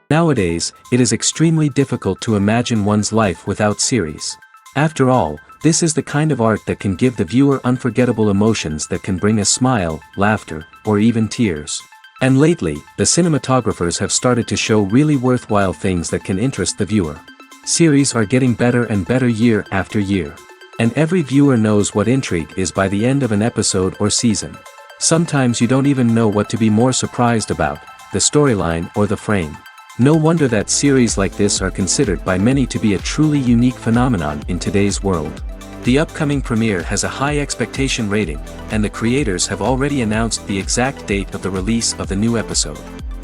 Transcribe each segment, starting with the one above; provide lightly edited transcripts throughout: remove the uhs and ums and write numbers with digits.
Nowadays, it is extremely difficult to imagine one's life without series. After all, this is the kind of art that can give the viewer unforgettable emotions that can bring a smile, laughter, or even tears. And lately, the cinematographers have started to show really worthwhile things that can interest the viewer. Series are getting better and better year after year. And every viewer knows what intrigue is by the end of an episode or season. Sometimes you don't even know what to be more surprised about, the storyline or the frame. No wonder that series like this are considered by many to be a truly unique phenomenon in today's world. The upcoming premiere has a high expectation rating, and the creators have already announced the exact date of the release of the new episode.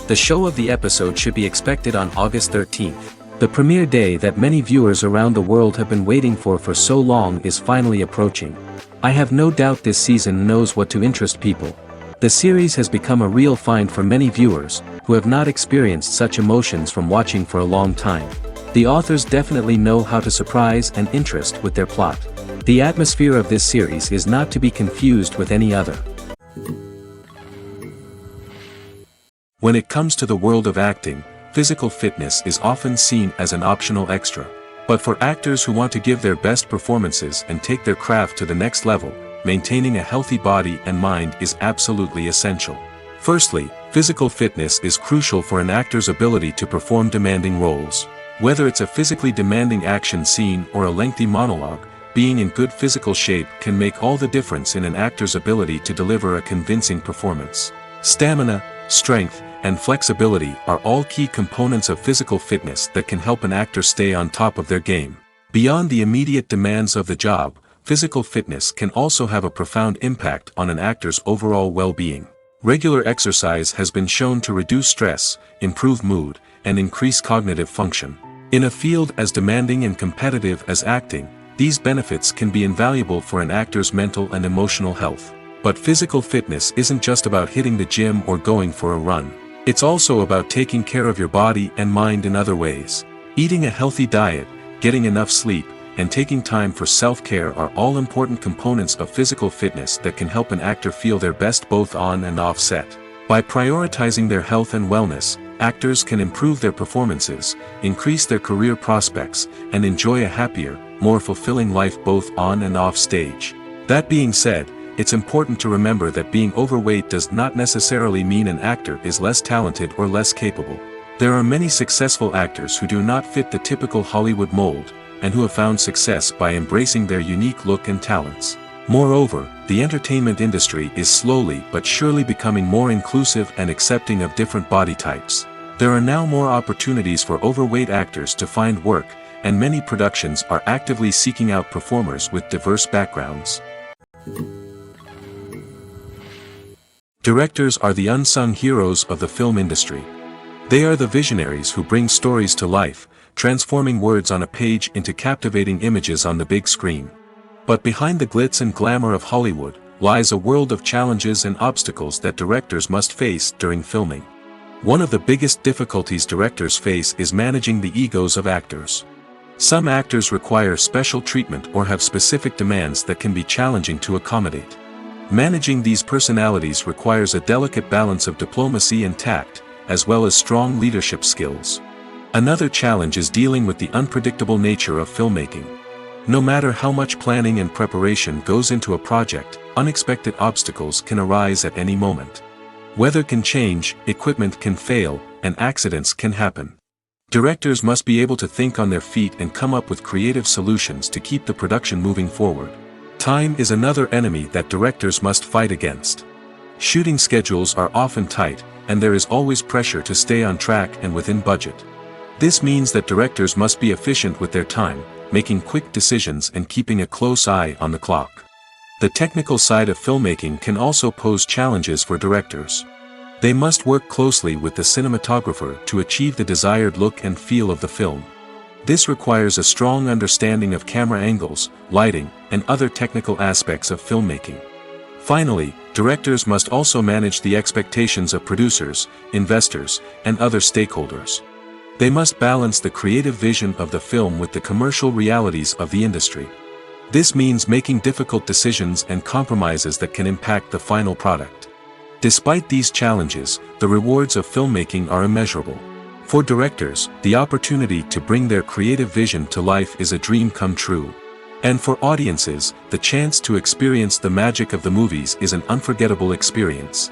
The show of the episode should be expected on August 13th. The premiere day that many viewers around the world have been waiting for so long is finally approaching. I have no doubt this season knows what to interest people. The series has become a real find for many viewers, who have not experienced such emotions from watching for a long time. The authors definitely know how to surprise and interest with their plot. The atmosphere of this series is not to be confused with any other. When it comes to the world of acting, physical fitness is often seen as an optional extra. But for actors who want to give their best performances and take their craft to the next level, maintaining a healthy body and mind is absolutely essential. Firstly, physical fitness is crucial for an actor's ability to perform demanding roles. Whether it's a physically demanding action scene or a lengthy monologue, being in good physical shape can make all the difference in an actor's ability to deliver a convincing performance. Stamina, strength, and flexibility are all key components of physical fitness that can help an actor stay on top of their game. Beyond the immediate demands of the job, physical fitness can also have a profound impact on an actor's overall well-being. Regular exercise has been shown to reduce stress, improve mood, and increase cognitive function. In a field as demanding and competitive as acting, these benefits can be invaluable for an actor's mental and emotional health. But physical fitness isn't just about hitting the gym or going for a run. It's also about taking care of your body and mind in other ways. Eating a healthy diet, getting enough sleep, and taking time for self-care are all important components of physical fitness that can help an actor feel their best both on and off set. By prioritizing their health and wellness, actors can improve their performances, increase their career prospects, and enjoy a happier, more fulfilling life both on and off stage. That being said, it's important to remember that being overweight does not necessarily mean an actor is less talented or less capable. There are many successful actors who do not fit the typical Hollywood mold, and who have found success by embracing their unique look and talents. Moreover, the entertainment industry is slowly but surely becoming more inclusive and accepting of different body types. There are now more opportunities for overweight actors to find work, and many productions are actively seeking out performers with diverse backgrounds. Directors are the unsung heroes of the film industry. They are the visionaries who bring stories to life, transforming words on a page into captivating images on the big screen. But behind the glitz and glamour of Hollywood, lies a world of challenges and obstacles that directors must face during filming. One of the biggest difficulties directors face is managing the egos of actors. Some actors require special treatment or have specific demands that can be challenging to accommodate. Managing these personalities requires a delicate balance of diplomacy and tact, as well as strong leadership skills. Another challenge is dealing with the unpredictable nature of filmmaking. No matter how much planning and preparation goes into a project, unexpected obstacles can arise at any moment. Weather can change, equipment can fail, and accidents can happen. Directors must be able to think on their feet and come up with creative solutions to keep the production moving forward. Time is another enemy that directors must fight against. Shooting schedules are often tight, and there is always pressure to stay on track and within budget. This means that directors must be efficient with their time, making quick decisions and keeping a close eye on the clock. The technical side of filmmaking can also pose challenges for directors. They must work closely with the cinematographer to achieve the desired look and feel of the film. This requires a strong understanding of camera angles, lighting, and other technical aspects of filmmaking. Finally, directors must also manage the expectations of producers, investors, and other stakeholders. They must balance the creative vision of the film with the commercial realities of the industry. This means making difficult decisions and compromises that can impact the final product. Despite these challenges, the rewards of filmmaking are immeasurable. For directors, the opportunity to bring their creative vision to life is a dream come true. And for audiences, the chance to experience the magic of the movies is an unforgettable experience.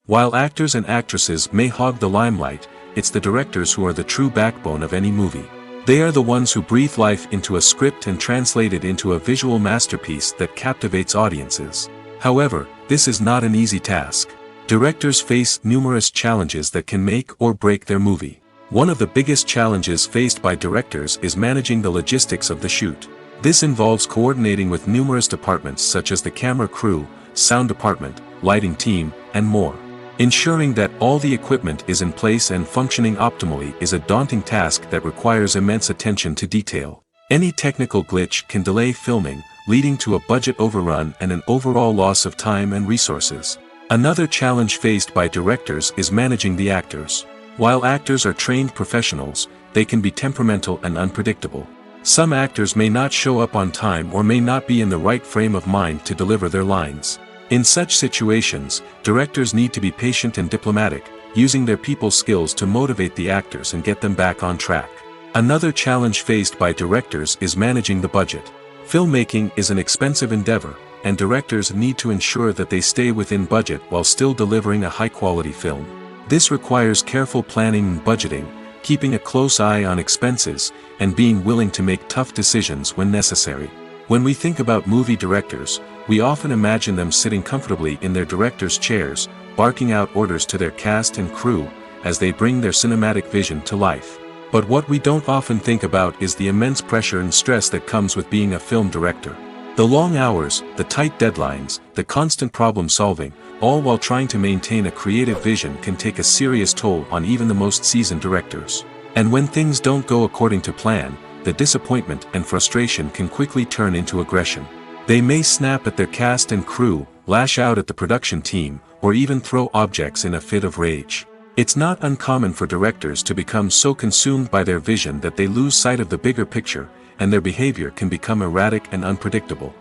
While actors and actresses may hog the limelight, it's the directors who are the true backbone of any movie. They are the ones who breathe life into a script and translate it into a visual masterpiece that captivates audiences. However, this is not an easy task. Directors face numerous challenges that can make or break their movie. One of the biggest challenges faced by directors is managing the logistics of the shoot. This involves coordinating with numerous departments such as the camera crew, sound department, lighting team, and more. Ensuring that all the equipment is in place and functioning optimally is a daunting task that requires immense attention to detail. Any technical glitch can delay filming, leading to a budget overrun and an overall loss of time and resources. Another challenge faced by directors is managing the actors. While actors are trained professionals, they can be temperamental and unpredictable. Some actors may not show up on time or may not be in the right frame of mind to deliver their lines. In such situations, directors need to be patient and diplomatic, using their people skills to motivate the actors and get them back on track. Another challenge faced by directors is managing the budget. Filmmaking is an expensive endeavor, and directors need to ensure that they stay within budget while still delivering a high-quality film. This requires careful planning and budgeting, keeping a close eye on expenses, and being willing to make tough decisions when necessary. When we think about movie directors, we often imagine them sitting comfortably in their director's chairs, barking out orders to their cast and crew, as they bring their cinematic vision to life. But what we don't often think about is the immense pressure and stress that comes with being a film director. The long hours, the tight deadlines, the constant problem solving, all while trying to maintain a creative vision can take a serious toll on even the most seasoned directors. And when things don't go according to plan, the disappointment and frustration can quickly turn into aggression. They may snap at their cast and crew, lash out at the production team, or even throw objects in a fit of rage. It's not uncommon for directors to become so consumed by their vision that they lose sight of the bigger picture, and their behavior can become erratic and unpredictable.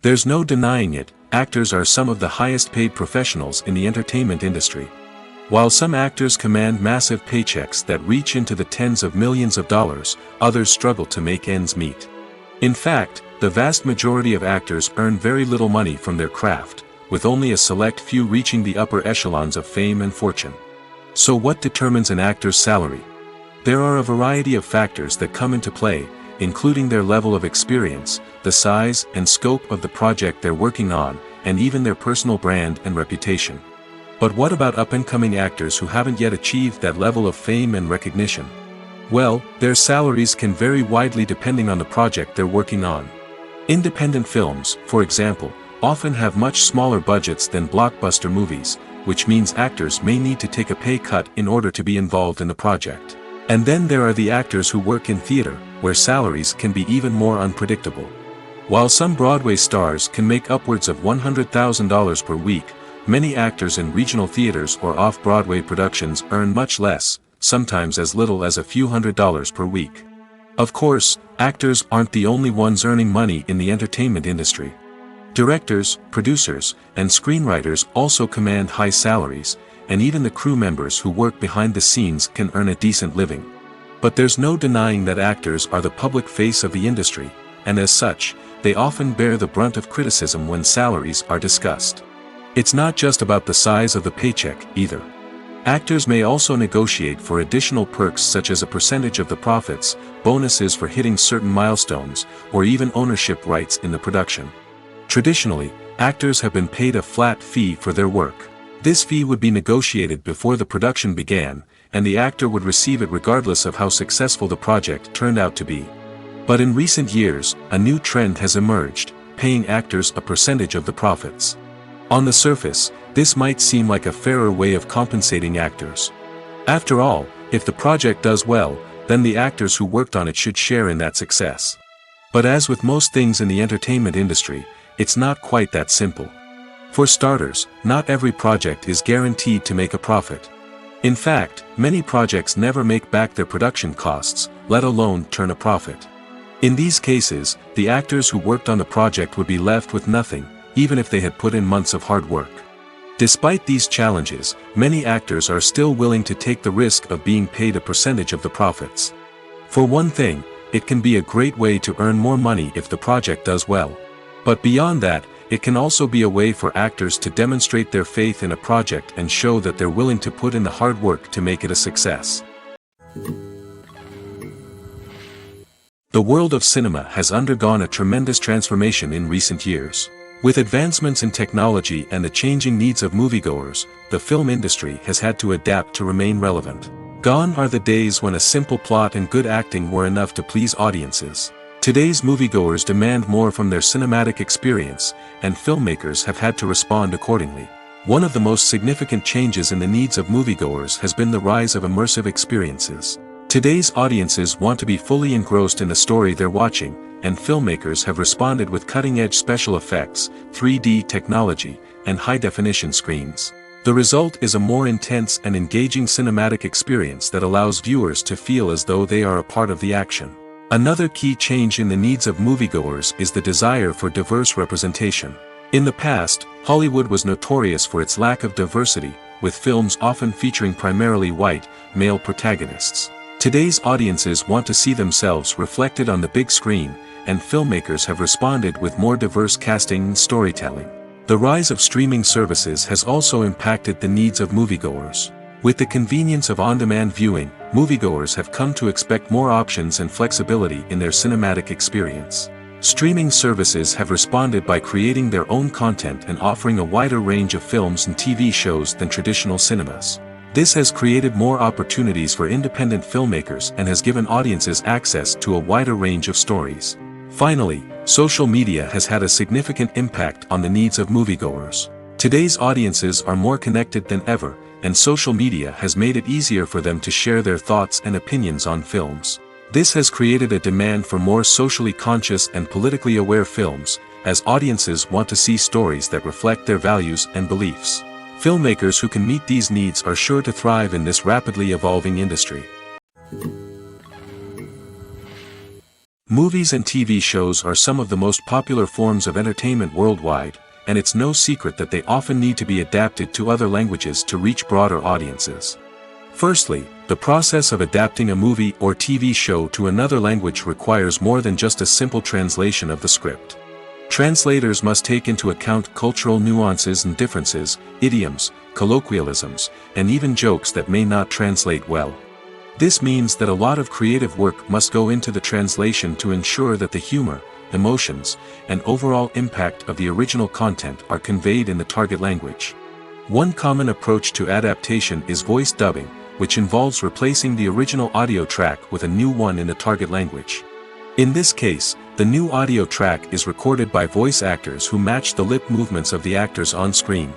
There's no denying it, actors are some of the highest paid professionals in the entertainment industry. While some actors command massive paychecks that reach into the tens of millions of dollars, others struggle to make ends meet. In fact, the vast majority of actors earn very little money from their craft, with only a select few reaching the upper echelons of fame and fortune. So what determines an actor's salary? There are a variety of factors that come into play, including their level of experience, the size and scope of the project they're working on, and even their personal brand and reputation. But what about up-and-coming actors who haven't yet achieved that level of fame and recognition? Well, their salaries can vary widely depending on the project they're working on. Independent films, for example, often have much smaller budgets than blockbuster movies, which means actors may need to take a pay cut in order to be involved in the project. And then there are the actors who work in theater, where salaries can be even more unpredictable. While some Broadway stars can make upwards of $100,000 per week, many actors in regional theaters or off-Broadway productions earn much less, sometimes as little as a few $100s per week. Of course, actors aren't the only ones earning money in the entertainment industry. Directors, producers, and screenwriters also command high salaries, and even the crew members who work behind the scenes can earn a decent living. But there's no denying that actors are the public face of the industry, and as such, they often bear the brunt of criticism when salaries are discussed. It's not just about the size of the paycheck, either. Actors may also negotiate for additional perks such as a percentage of the profits, bonuses for hitting certain milestones, or even ownership rights in the production. Traditionally, actors have been paid a flat fee for their work. This fee would be negotiated before the production began, and the actor would receive it regardless of how successful the project turned out to be. But in recent years, a new trend has emerged, paying actors a percentage of the profits. On the surface, this might seem like a fairer way of compensating actors. After all, if the project does well, then the actors who worked on it should share in that success. But as with most things in the entertainment industry, it's not quite that simple. For starters, not every project is guaranteed to make a profit. In fact, many projects never make back their production costs, let alone turn a profit. In these cases, the actors who worked on the project would be left with nothing, even if they had put in months of hard work. Despite these challenges, many actors are still willing to take the risk of being paid a percentage of the profits. For one thing, it can be a great way to earn more money if the project does well. But beyond that, it can also be a way for actors to demonstrate their faith in a project and show that they're willing to put in the hard work to make it a success. The world of cinema has undergone a tremendous transformation in recent years. With advancements in technology and the changing needs of moviegoers, the film industry has had to adapt to remain relevant. Gone are the days when a simple plot and good acting were enough to please audiences. Today's moviegoers demand more from their cinematic experience, and filmmakers have had to respond accordingly. One of the most significant changes in the needs of moviegoers has been the rise of immersive experiences. Today's audiences want to be fully engrossed in the story they're watching, and filmmakers have responded with cutting-edge special effects, 3D technology, and high-definition screens. The result is a more intense and engaging cinematic experience that allows viewers to feel as though they are a part of the action. Another key change in the needs of moviegoers is the desire for diverse representation. In the past, Hollywood was notorious for its lack of diversity, with films often featuring primarily white, male protagonists. Today's audiences want to see themselves reflected on the big screen, and filmmakers have responded with more diverse casting and storytelling. The rise of streaming services has also impacted the needs of moviegoers. With the convenience of on-demand viewing, moviegoers have come to expect more options and flexibility in their cinematic experience. Streaming services have responded by creating their own content and offering a wider range of films and TV shows than traditional cinemas. This has created more opportunities for independent filmmakers and has given audiences access to a wider range of stories. Finally, social media has had a significant impact on the needs of moviegoers. Today's audiences are more connected than ever, and social media has made it easier for them to share their thoughts and opinions on films. This has created a demand for more socially conscious and politically aware films, as audiences want to see stories that reflect their values and beliefs. Filmmakers who can meet these needs are sure to thrive in this rapidly evolving industry. Movies and TV shows are some of the most popular forms of entertainment worldwide, and it's no secret that they often need to be adapted to other languages to reach broader audiences. Firstly, the process of adapting a movie or TV show to another language requires more than just a simple translation of the script. Translators must take into account cultural nuances and differences, idioms, colloquialisms, and even jokes that may not translate well. This means that a lot of creative work must go into the translation to ensure that the humor, emotions, and overall impact of the original content are conveyed in the target language. One common approach to adaptation is voice dubbing, which involves replacing the original audio track with a new one in the target language. In this case, the new audio track is recorded by voice actors who match the lip movements of the actors on screen.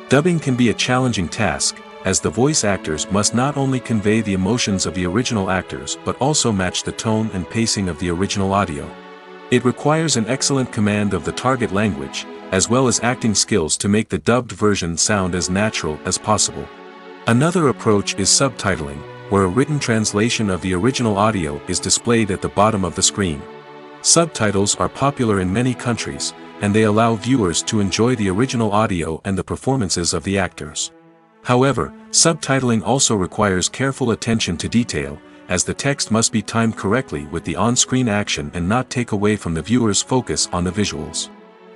Dubbing can be a challenging task, as the voice actors must not only convey the emotions of the original actors but also match the tone and pacing of the original audio. It requires an excellent command of the target language, as well as acting skills to make the dubbed version sound as natural as possible. Another approach is subtitling, where a written translation of the original audio is displayed at the bottom of the screen. Subtitles are popular in many countries, and they allow viewers to enjoy the original audio and the performances of the actors. However, subtitling also requires careful attention to detail, as the text must be timed correctly with the on-screen action and not take away from the viewer's focus on the visuals.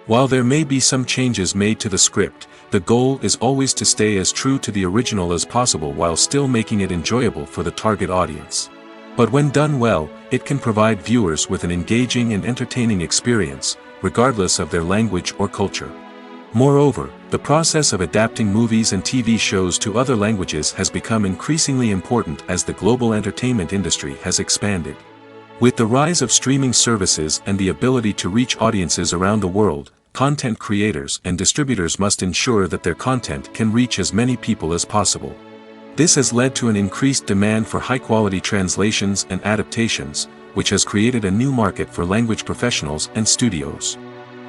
While there may be some changes made to the script, the goal is always to stay as true to the original as possible while still making it enjoyable for the target audience. But when done well, it can provide viewers with an engaging and entertaining experience, regardless of their language or culture. Moreover, the process of adapting movies and TV shows to other languages has become increasingly important as the global entertainment industry has expanded. With the rise of streaming services and the ability to reach audiences around the world, content creators and distributors must ensure that their content can reach as many people as possible. This has led to an increased demand for high-quality translations and adaptations, which has created a new market for language professionals and studios.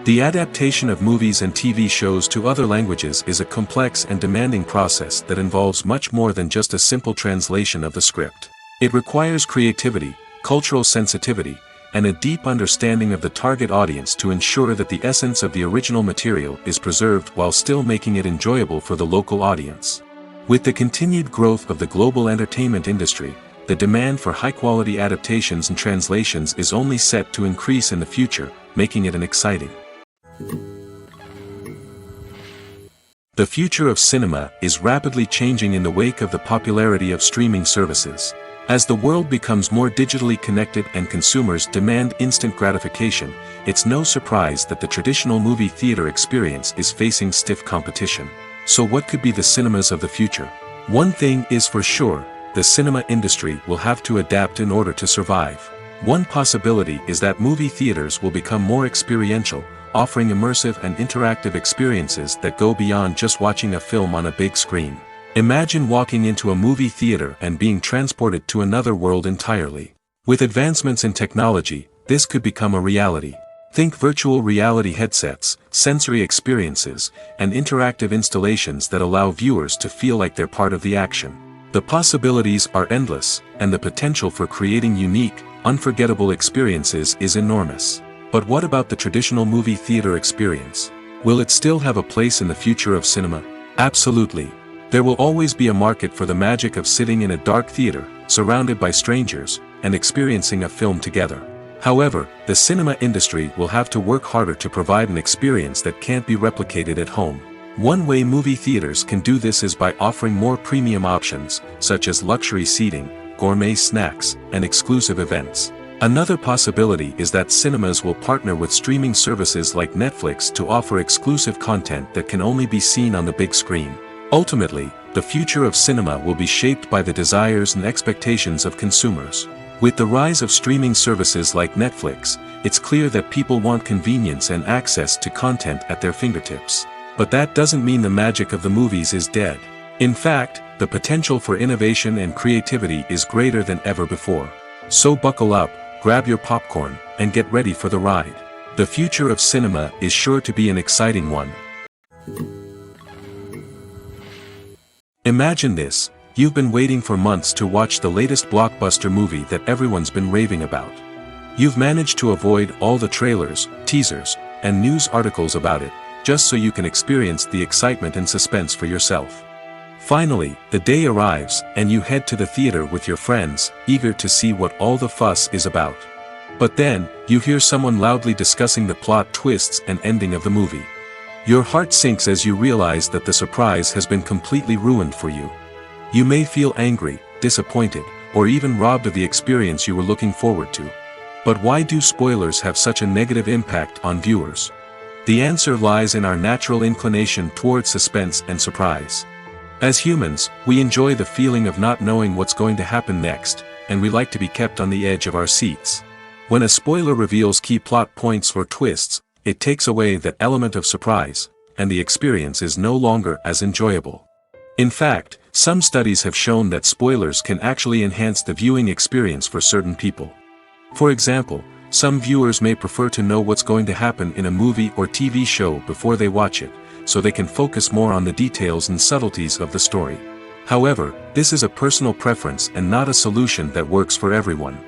The adaptation of movies and TV shows to other languages is a complex and demanding process that involves much more than just a simple translation of the script. It requires creativity, cultural sensitivity, and a deep understanding of the target audience to ensure that the essence of the original material is preserved while still making it enjoyable for the local audience. With the continued growth of the global entertainment industry, the demand for high-quality adaptations and translations is only set to increase in the future, making it an exciting. The future of cinema is rapidly changing in the wake of the popularity of streaming services. As the world becomes more digitally connected and consumers demand instant gratification, it's no surprise that the traditional movie theater experience is facing stiff competition. So what could be the cinemas of the future? One thing is for sure, the cinema industry will have to adapt in order to survive. One possibility is that movie theaters will become more experiential, offering immersive and interactive experiences that go beyond just watching a film on a big screen. Imagine walking into a movie theater and being transported to another world entirely. With advancements in technology, this could become a reality. Think virtual reality headsets, sensory experiences, and interactive installations that allow viewers to feel like they're part of the action. The possibilities are endless, and the potential for creating unique, unforgettable experiences is enormous. But what about the traditional movie theater experience? Will it still have a place in the future of cinema? Absolutely. There will always be a market for the magic of sitting in a dark theater, surrounded by strangers, and experiencing a film together. However, the cinema industry will have to work harder to provide an experience that can't be replicated at home. One way movie theaters can do this is by offering more premium options, such as luxury seating, gourmet snacks, and exclusive events. Another possibility is that cinemas will partner with streaming services like Netflix to offer exclusive content that can only be seen on the big screen. Ultimately, the future of cinema will be shaped by the desires and expectations of consumers. With the rise of streaming services like Netflix, it's clear that people want convenience and access to content at their fingertips. But that doesn't mean the magic of the movies is dead. In fact, the potential for innovation and creativity is greater than ever before. So buckle up, grab your popcorn, and get ready for the ride. The future of cinema is sure to be an exciting one. Imagine this. You've been waiting for months to watch the latest blockbuster movie that everyone's been raving about. You've managed to avoid all the trailers, teasers, and news articles about it, just so you can experience the excitement and suspense for yourself. Finally, the day arrives, and you head to the theater with your friends, eager to see what all the fuss is about. But then, you hear someone loudly discussing the plot twists and ending of the movie. Your heart sinks as you realize that the surprise has been completely ruined for you. You may feel angry, disappointed, or even robbed of the experience you were looking forward to. But why do spoilers have such a negative impact on viewers? The answer lies in our natural inclination towards suspense and surprise. As humans, we enjoy the feeling of not knowing what's going to happen next, and we like to be kept on the edge of our seats. When a spoiler reveals key plot points or twists, it takes away that element of surprise, and the experience is no longer as enjoyable. In fact, some studies have shown that spoilers can actually enhance the viewing experience for certain people. For example, some viewers may prefer to know what's going to happen in a movie or TV show before they watch it, so they can focus more on the details and subtleties of the story. However, this is a personal preference and not a solution that works for everyone.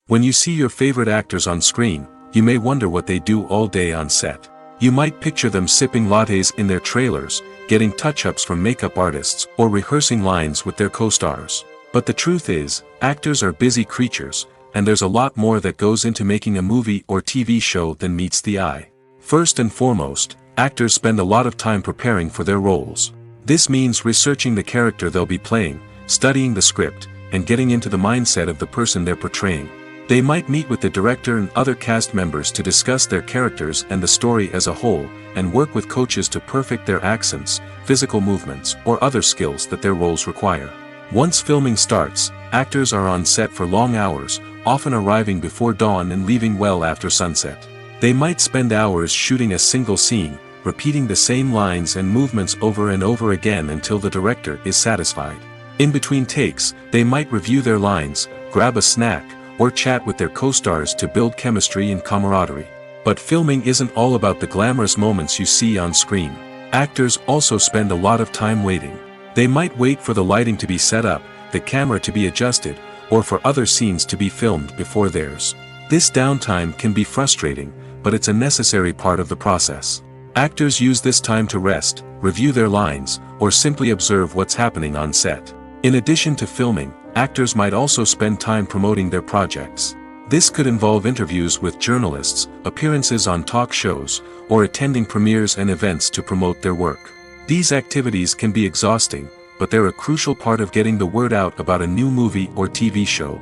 When you see your favorite actors on screen, you may wonder what they do all day on set. You might picture them sipping lattes in their trailers, getting touch-ups from makeup artists, or rehearsing lines with their co-stars. But the truth is, actors are busy creatures, and there's a lot more that goes into making a movie or TV show than meets the eye. First and foremost, actors spend a lot of time preparing for their roles. This means researching the character they'll be playing, studying the script, and getting into the mindset of the person they're portraying. They might meet with the director and other cast members to discuss their characters and the story as a whole, and work with coaches to perfect their accents, physical movements, or other skills that their roles require. Once filming starts, actors are on set for long hours, often arriving before dawn and leaving well after sunset. They might spend hours shooting a single scene, repeating the same lines and movements over and over again until the director is satisfied. In between takes, they might review their lines, grab a snack, or chat with their co-stars to build chemistry and camaraderie. But filming isn't all about the glamorous moments you see on screen. Actors also spend a lot of time waiting. They might wait for the lighting to be set up, the camera to be adjusted, or for other scenes to be filmed before theirs. This downtime can be frustrating, but it's a necessary part of the process. Actors use this time to rest, review their lines, or simply observe what's happening on set. In addition to filming, actors might also spend time promoting their projects. This could involve interviews with journalists, appearances on talk shows, or attending premieres and events to promote their work. These activities can be exhausting, but they're a crucial part of getting the word out about a new movie or TV show.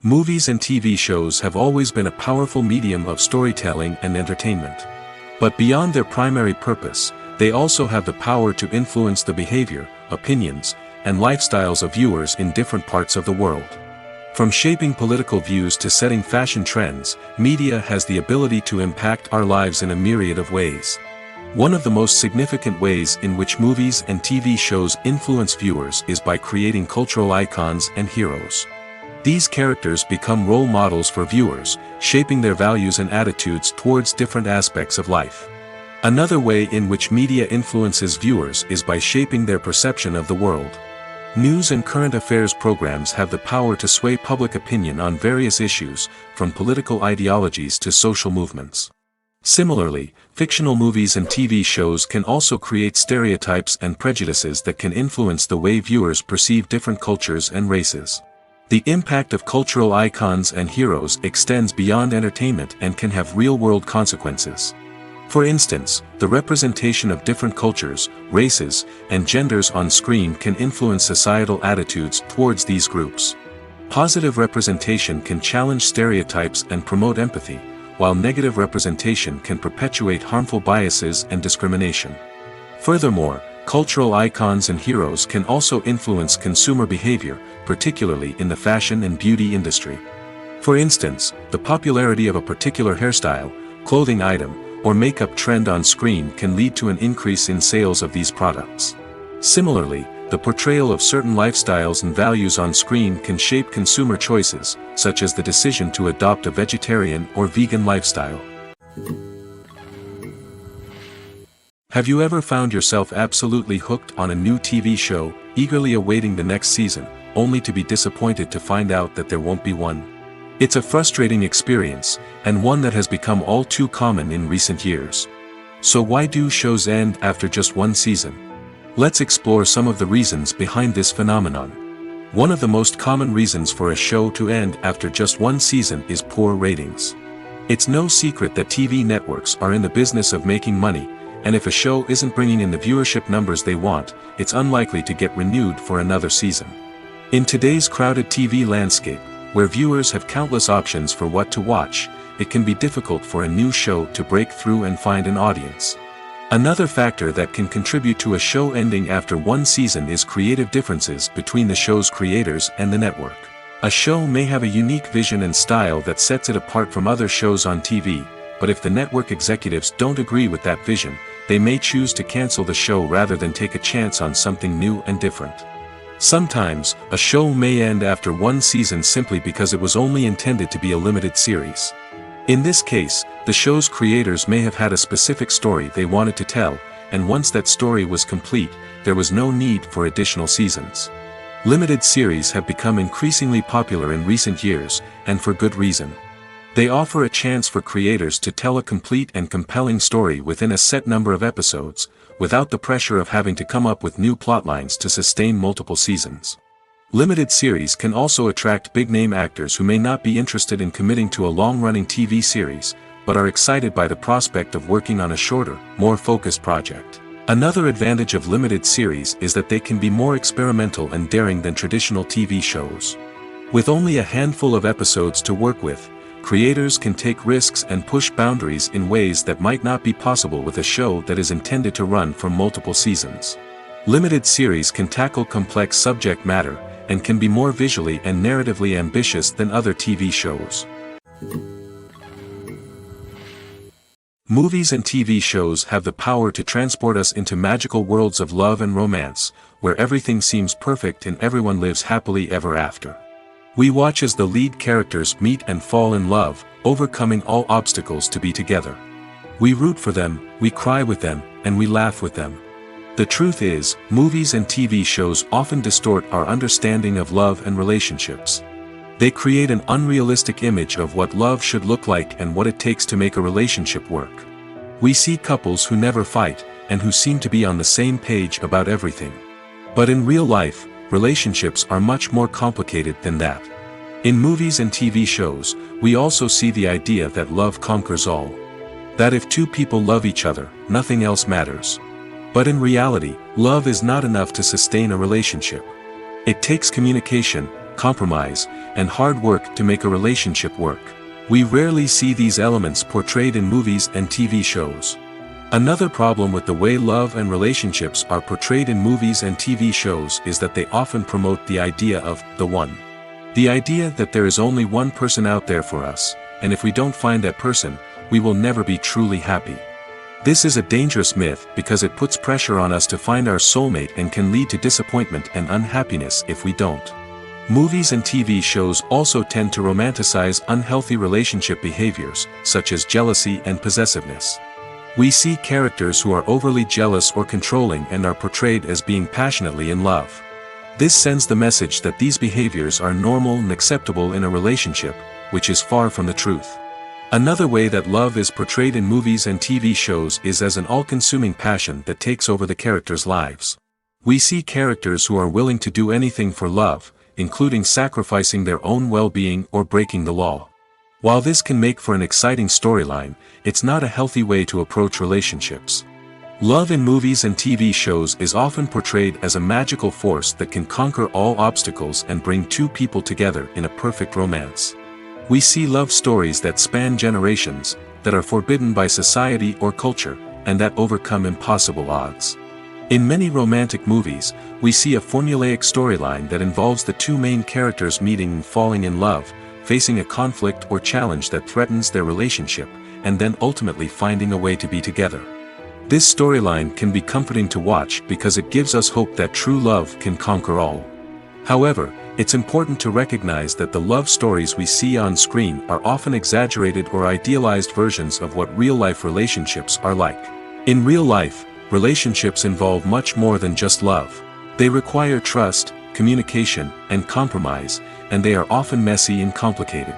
Movies and TV shows have always been a powerful medium of storytelling and entertainment. But beyond their primary purpose, they also have the power to influence the behavior, opinions, and lifestyles of viewers in different parts of the world. From shaping political views to setting fashion trends, media has the ability to impact our lives in a myriad of ways. One of the most significant ways in which movies and TV shows influence viewers is by creating cultural icons and heroes. These characters become role models for viewers, shaping their values and attitudes towards different aspects of life. Another way in which media influences viewers is by shaping their perception of the world. News and current affairs programs have the power to sway public opinion on various issues, from political ideologies to social movements. Similarly, fictional movies and TV shows can also create stereotypes and prejudices that can influence the way viewers perceive different cultures and races. The impact of cultural icons and heroes extends beyond entertainment and can have real-world consequences. For instance, the representation of different cultures, races, and genders on screen can influence societal attitudes towards these groups. Positive representation can challenge stereotypes and promote empathy, while negative representation can perpetuate harmful biases and discrimination. Furthermore, cultural icons and heroes can also influence consumer behavior, particularly in the fashion and beauty industry. For instance, the popularity of a particular hairstyle, clothing item, or makeup trend on screen can lead to an increase in sales of these products. Similarly, the portrayal of certain lifestyles and values on screen can shape consumer choices, such as the decision to adopt a vegetarian or vegan lifestyle. Have you ever found yourself absolutely hooked on a new TV show, eagerly awaiting the next season, only to be disappointed to find out that there won't be one? It's a frustrating experience, and one that has become all too common in recent years. So why do shows end after just one season? Let's explore some of the reasons behind this phenomenon. One of the most common reasons for a show to end after just one season is poor ratings. It's no secret that TV networks are in the business of making money, and if a show isn't bringing in the viewership numbers they want, it's unlikely to get renewed for another season. In today's crowded TV landscape, where viewers have countless options for what to watch, it can be difficult for a new show to break through and find an audience. Another factor that can contribute to a show ending after one season is creative differences between the show's creators and the network. A show may have a unique vision and style that sets it apart from other shows on TV, but if the network executives don't agree with that vision, they may choose to cancel the show rather than take a chance on something new and different. Sometimes, a show may end after one season simply because it was only intended to be a limited series. In this case, the show's creators may have had a specific story they wanted to tell, and once that story was complete, there was no need for additional seasons. Limited series have become increasingly popular in recent years, and for good reason. They offer a chance for creators to tell a complete and compelling story within a set number of episodes, without the pressure of having to come up with new plotlines to sustain multiple seasons. Limited series can also attract big-name actors who may not be interested in committing to a long-running TV series, but are excited by the prospect of working on a shorter, more focused project. Another advantage of limited series is that they can be more experimental and daring than traditional TV shows. With only a handful of episodes to work with, creators can take risks and push boundaries in ways that might not be possible with a show that is intended to run for multiple seasons. Limited series can tackle complex subject matter, and can be more visually and narratively ambitious than other TV shows. Movies and TV shows have the power to transport us into magical worlds of love and romance, where everything seems perfect and everyone lives happily ever after. We watch as the lead characters meet and fall in love, overcoming all obstacles to be together. We root for them, we cry with them, and we laugh with them. The truth is, movies and TV shows often distort our understanding of love and relationships. They create an unrealistic image of what love should look like and what it takes to make a relationship work. We see couples who never fight, and who seem to be on the same page about everything. But in real life, relationships are much more complicated than that. In movies and TV shows, we also see the idea that love conquers all. That if two people love each other, nothing else matters. But in reality, love is not enough to sustain a relationship. It takes communication, compromise, and hard work to make a relationship work. We rarely see these elements portrayed in movies and TV shows. Another problem with the way love and relationships are portrayed in movies and TV shows is that they often promote the idea of the one. The idea that there is only one person out there for us, and if we don't find that person, we will never be truly happy. This is a dangerous myth because it puts pressure on us to find our soulmate and can lead to disappointment and unhappiness if we don't. Movies and TV shows also tend to romanticize unhealthy relationship behaviors, such as jealousy and possessiveness. We see characters who are overly jealous or controlling and are portrayed as being passionately in love. This sends the message that these behaviors are normal and acceptable in a relationship, which is far from the truth. Another way that love is portrayed in movies and TV shows is as an all-consuming passion that takes over the characters' lives. We see characters who are willing to do anything for love, including sacrificing their own well-being or breaking the law. While this can make for an exciting storyline, it's not a healthy way to approach relationships. Love in movies and TV shows is often portrayed as a magical force that can conquer all obstacles and bring two people together in a perfect romance. We see love stories that span generations, that are forbidden by society or culture, and that overcome impossible odds. In many romantic movies, we see a formulaic storyline that involves the two main characters meeting and falling in love, facing a conflict or challenge that threatens their relationship, and then ultimately finding a way to be together. This storyline can be comforting to watch because it gives us hope that true love can conquer all. However, it's important to recognize that the love stories we see on screen are often exaggerated or idealized versions of what real-life relationships are like. In real life, relationships involve much more than just love. They require trust, communication, and compromise, and they are often messy and complicated.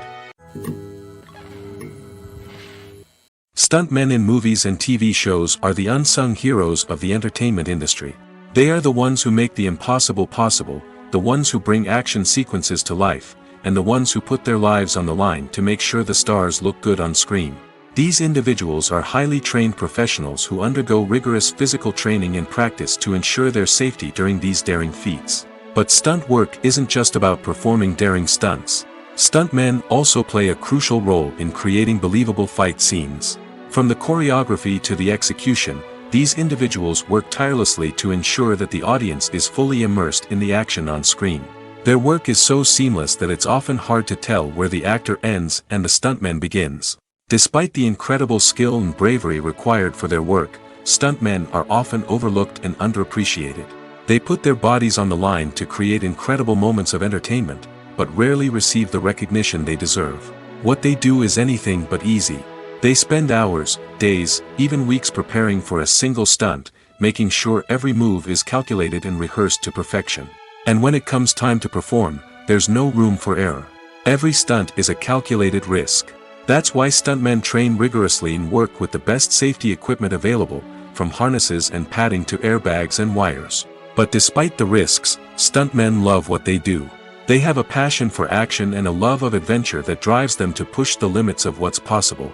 Stuntmen in movies and TV shows are the unsung heroes of the entertainment industry. They are the ones who make the impossible possible, the ones who bring action sequences to life, and the ones who put their lives on the line to make sure the stars look good on screen. These individuals are highly trained professionals who undergo rigorous physical training and practice to ensure their safety during these daring feats. But stunt work isn't just about performing daring stunts. Stuntmen also play a crucial role in creating believable fight scenes. From the choreography to the execution, these individuals work tirelessly to ensure that the audience is fully immersed in the action on screen. Their work is so seamless that it's often hard to tell where the actor ends and the stuntman begins. Despite the incredible skill and bravery required for their work, stuntmen are often overlooked and underappreciated. They put their bodies on the line to create incredible moments of entertainment, but rarely receive the recognition they deserve. What they do is anything but easy. They spend hours, days, even weeks preparing for a single stunt, making sure every move is calculated and rehearsed to perfection. And when it comes time to perform, there's no room for error. Every stunt is a calculated risk. That's why stuntmen train rigorously and work with the best safety equipment available, from harnesses and padding to airbags and wires. But despite the risks, stuntmen love what they do. They have a passion for action and a love of adventure that drives them to push the limits of what's possible.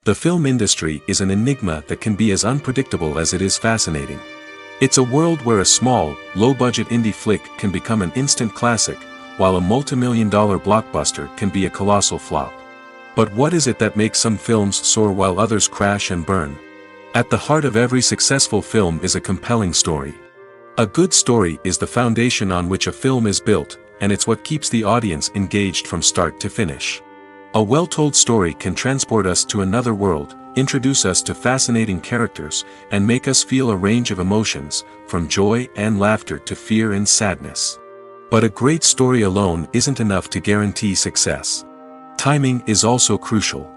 The film industry is an enigma that can be as unpredictable as it is fascinating. It's a world where a small, low-budget indie flick can become an instant classic, while a multi-million-dollar blockbuster can be a colossal flop. But what is it that makes some films soar while others crash and burn? At the heart of every successful film is a compelling story. A good story is the foundation on which a film is built, and it's what keeps the audience engaged from start to finish. A well-told story can transport us to another world, introduce us to fascinating characters, and make us feel a range of emotions, from joy and laughter to fear and sadness. But a great story alone isn't enough to guarantee success. Timing is also crucial.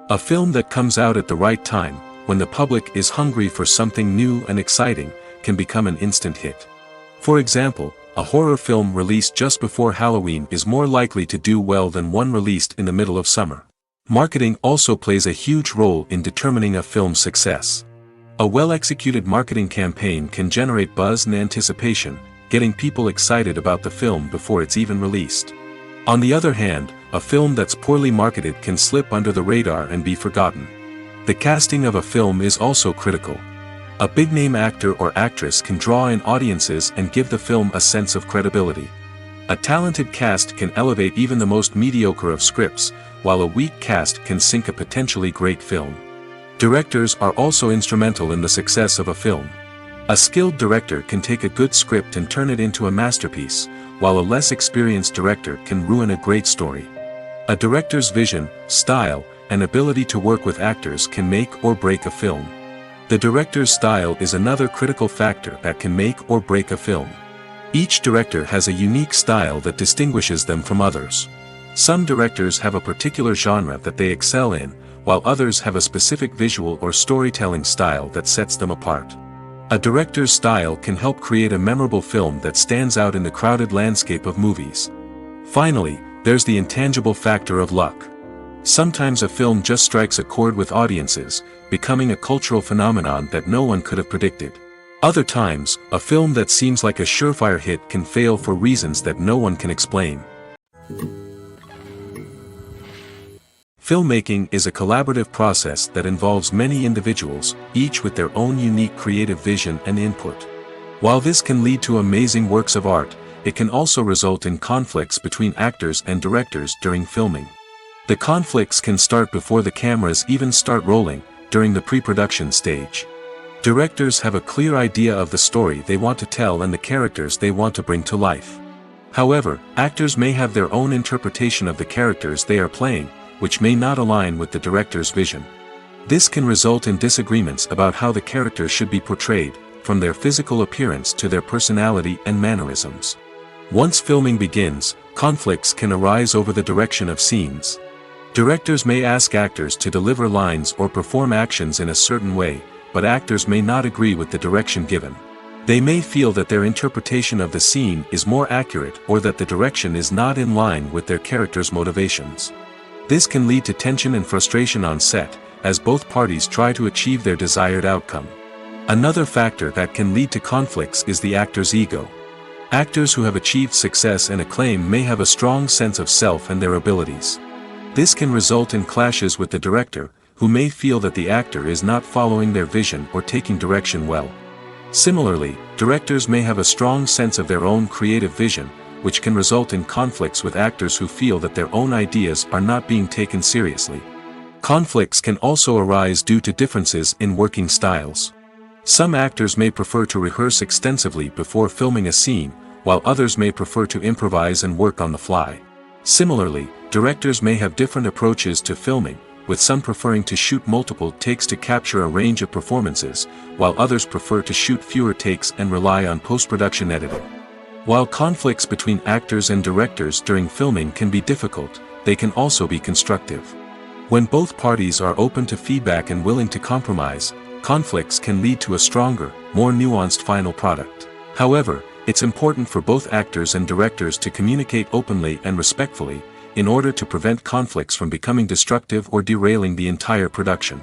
A film that comes out at the right time, when the public is hungry for something new and exciting, can become an instant hit. For example, a horror film released just before Halloween is more likely to do well than one released in the middle of summer. Marketing also plays a huge role in determining a film's success. A well-executed marketing campaign can generate buzz and anticipation, getting people excited about the film before it's even released. On the other hand, a film that's poorly marketed can slip under the radar and be forgotten. The casting of a film is also critical. A big-name actor or actress can draw in audiences and give the film a sense of credibility. A talented cast can elevate even the most mediocre of scripts, while a weak cast can sink a potentially great film. Directors are also instrumental in the success of a film. A skilled director can take a good script and turn it into a masterpiece, while a less experienced director can ruin a great story. A director's vision, style, and ability to work with actors can make or break a film. The director's style is another critical factor that can make or break a film. Each director has a unique style that distinguishes them from others. Some directors have a particular genre that they excel in, while others have a specific visual or storytelling style that sets them apart. A director's style can help create a memorable film that stands out in the crowded landscape of movies. Finally, there's the intangible factor of luck. Sometimes a film just strikes a chord with audiences, becoming a cultural phenomenon that no one could have predicted. Other times, a film that seems like a surefire hit can fail for reasons that no one can explain. Filmmaking is a collaborative process that involves many individuals, each with their own unique creative vision and input. While this can lead to amazing works of art, it can also result in conflicts between actors and directors during filming. The conflicts can start before the cameras even start rolling, during the pre-production stage. Directors have a clear idea of the story they want to tell and the characters they want to bring to life. However, actors may have their own interpretation of the characters they are playing, which may not align with the director's vision. This can result in disagreements about how the characters should be portrayed, from their physical appearance to their personality and mannerisms. Once filming begins, conflicts can arise over the direction of scenes. Directors may ask actors to deliver lines or perform actions in a certain way, but actors may not agree with the direction given. They may feel that their interpretation of the scene is more accurate or that the direction is not in line with their character's motivations. This can lead to tension and frustration on set, as both parties try to achieve their desired outcome. Another factor that can lead to conflicts is the actor's ego. Actors who have achieved success and acclaim may have a strong sense of self and their abilities. This can result in clashes with the director, who may feel that the actor is not following their vision or taking direction well. Similarly, directors may have a strong sense of their own creative vision, which can result in conflicts with actors who feel that their own ideas are not being taken seriously. Conflicts can also arise due to differences in working styles. Some actors may prefer to rehearse extensively before filming a scene, while others may prefer to improvise and work on the fly. Similarly, directors may have different approaches to filming, with some preferring to shoot multiple takes to capture a range of performances, while others prefer to shoot fewer takes and rely on post-production editing. While conflicts between actors and directors during filming can be difficult, they can also be constructive. When both parties are open to feedback and willing to compromise, conflicts can lead to a stronger, more nuanced final product. However, it's important for both actors and directors to communicate openly and respectfully, in order to prevent conflicts from becoming destructive or derailing the entire production.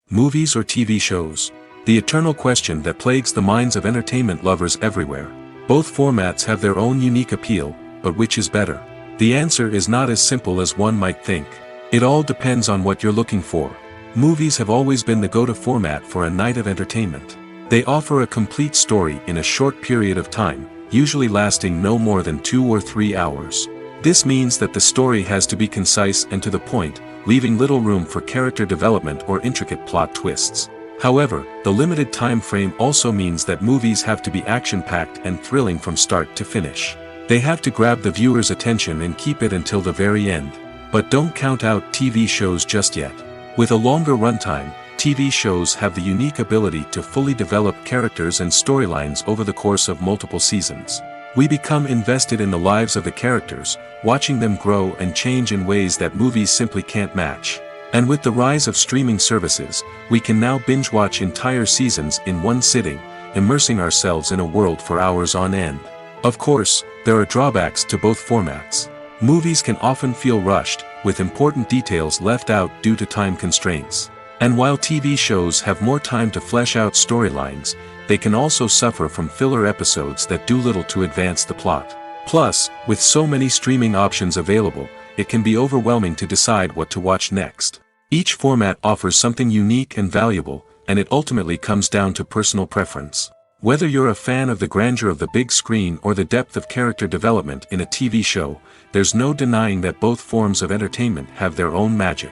Movies or TV shows? The eternal question that plagues the minds of entertainment lovers everywhere. Both formats have their own unique appeal, but which is better? The answer is not as simple as one might think. It all depends on what you're looking for. Movies have always been the go-to format for a night of entertainment. They offer a complete story in a short period of time, usually lasting no more than 2 or 3 hours. This means that the story has to be concise and to the point, leaving little room for character development or intricate plot twists. However, the limited time frame also means that movies have to be action-packed and thrilling from start to finish. They have to grab the viewer's attention and keep it until the very end. But don't count out TV shows just yet. With a longer runtime, TV shows have the unique ability to fully develop characters and storylines over the course of multiple seasons. We become invested in the lives of the characters, watching them grow and change in ways that movies simply can't match. And with the rise of streaming services, we can now binge-watch entire seasons in one sitting, immersing ourselves in a world for hours on end. Of course, there are drawbacks to both formats. Movies can often feel rushed, with important details left out due to time constraints. And while TV shows have more time to flesh out storylines, they can also suffer from filler episodes that do little to advance the plot. Plus, with so many streaming options available, it can be overwhelming to decide what to watch next. Each format offers something unique and valuable, and it ultimately comes down to personal preference. Whether you're a fan of the grandeur of the big screen or the depth of character development in a TV show, there's no denying that both forms of entertainment have their own magic.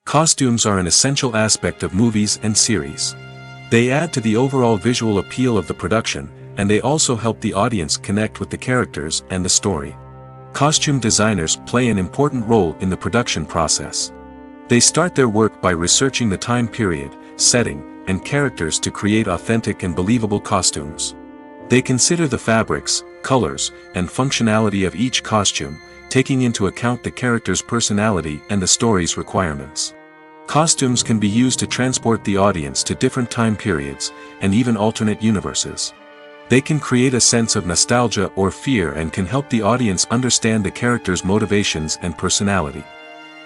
Costumes are an essential aspect of movies and series. They add to the overall visual appeal of the production, and they also help the audience connect with the characters and the story. Costume designers play an important role in the production process. They start their work by researching the time period, setting, and characters to create authentic and believable costumes. They consider the fabrics, colors, and functionality of each costume, taking into account the character's personality and the story's requirements. Costumes can be used to transport the audience to different time periods, and even alternate universes. They can create a sense of nostalgia or fear and can help the audience understand the character's motivations and personality.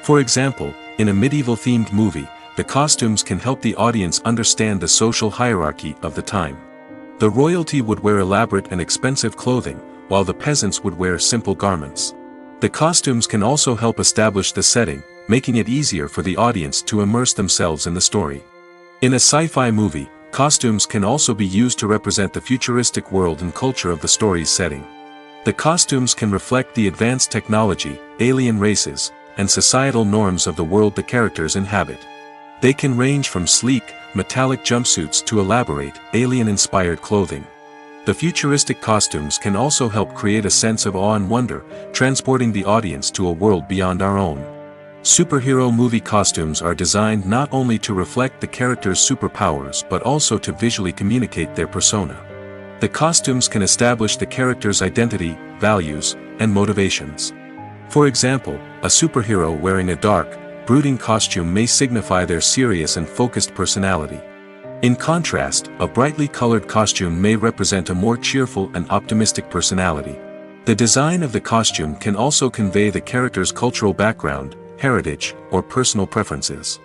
For example, in a medieval-themed movie, the costumes can help the audience understand the social hierarchy of the time. The royalty would wear elaborate and expensive clothing, while the peasants would wear simple garments. The costumes can also help establish the setting, making it easier for the audience to immerse themselves in the story. In a sci-fi movie, costumes can also be used to represent the futuristic world and culture of the story's setting. The costumes can reflect the advanced technology, alien races, and societal norms of the world the characters inhabit. They can range from sleek, metallic jumpsuits to elaborate, alien-inspired clothing. The futuristic costumes can also help create a sense of awe and wonder, transporting the audience to a world beyond our own. Superhero movie costumes are designed not only to reflect the character's superpowers but also to visually communicate their persona. The costumes can establish the character's identity, values, and motivations. For example, a superhero wearing a dark, brooding costume may signify their serious and focused personality. In contrast, a brightly colored costume may represent a more cheerful and optimistic personality. The design of the costume can also convey the character's cultural background, heritage, or personal preferences.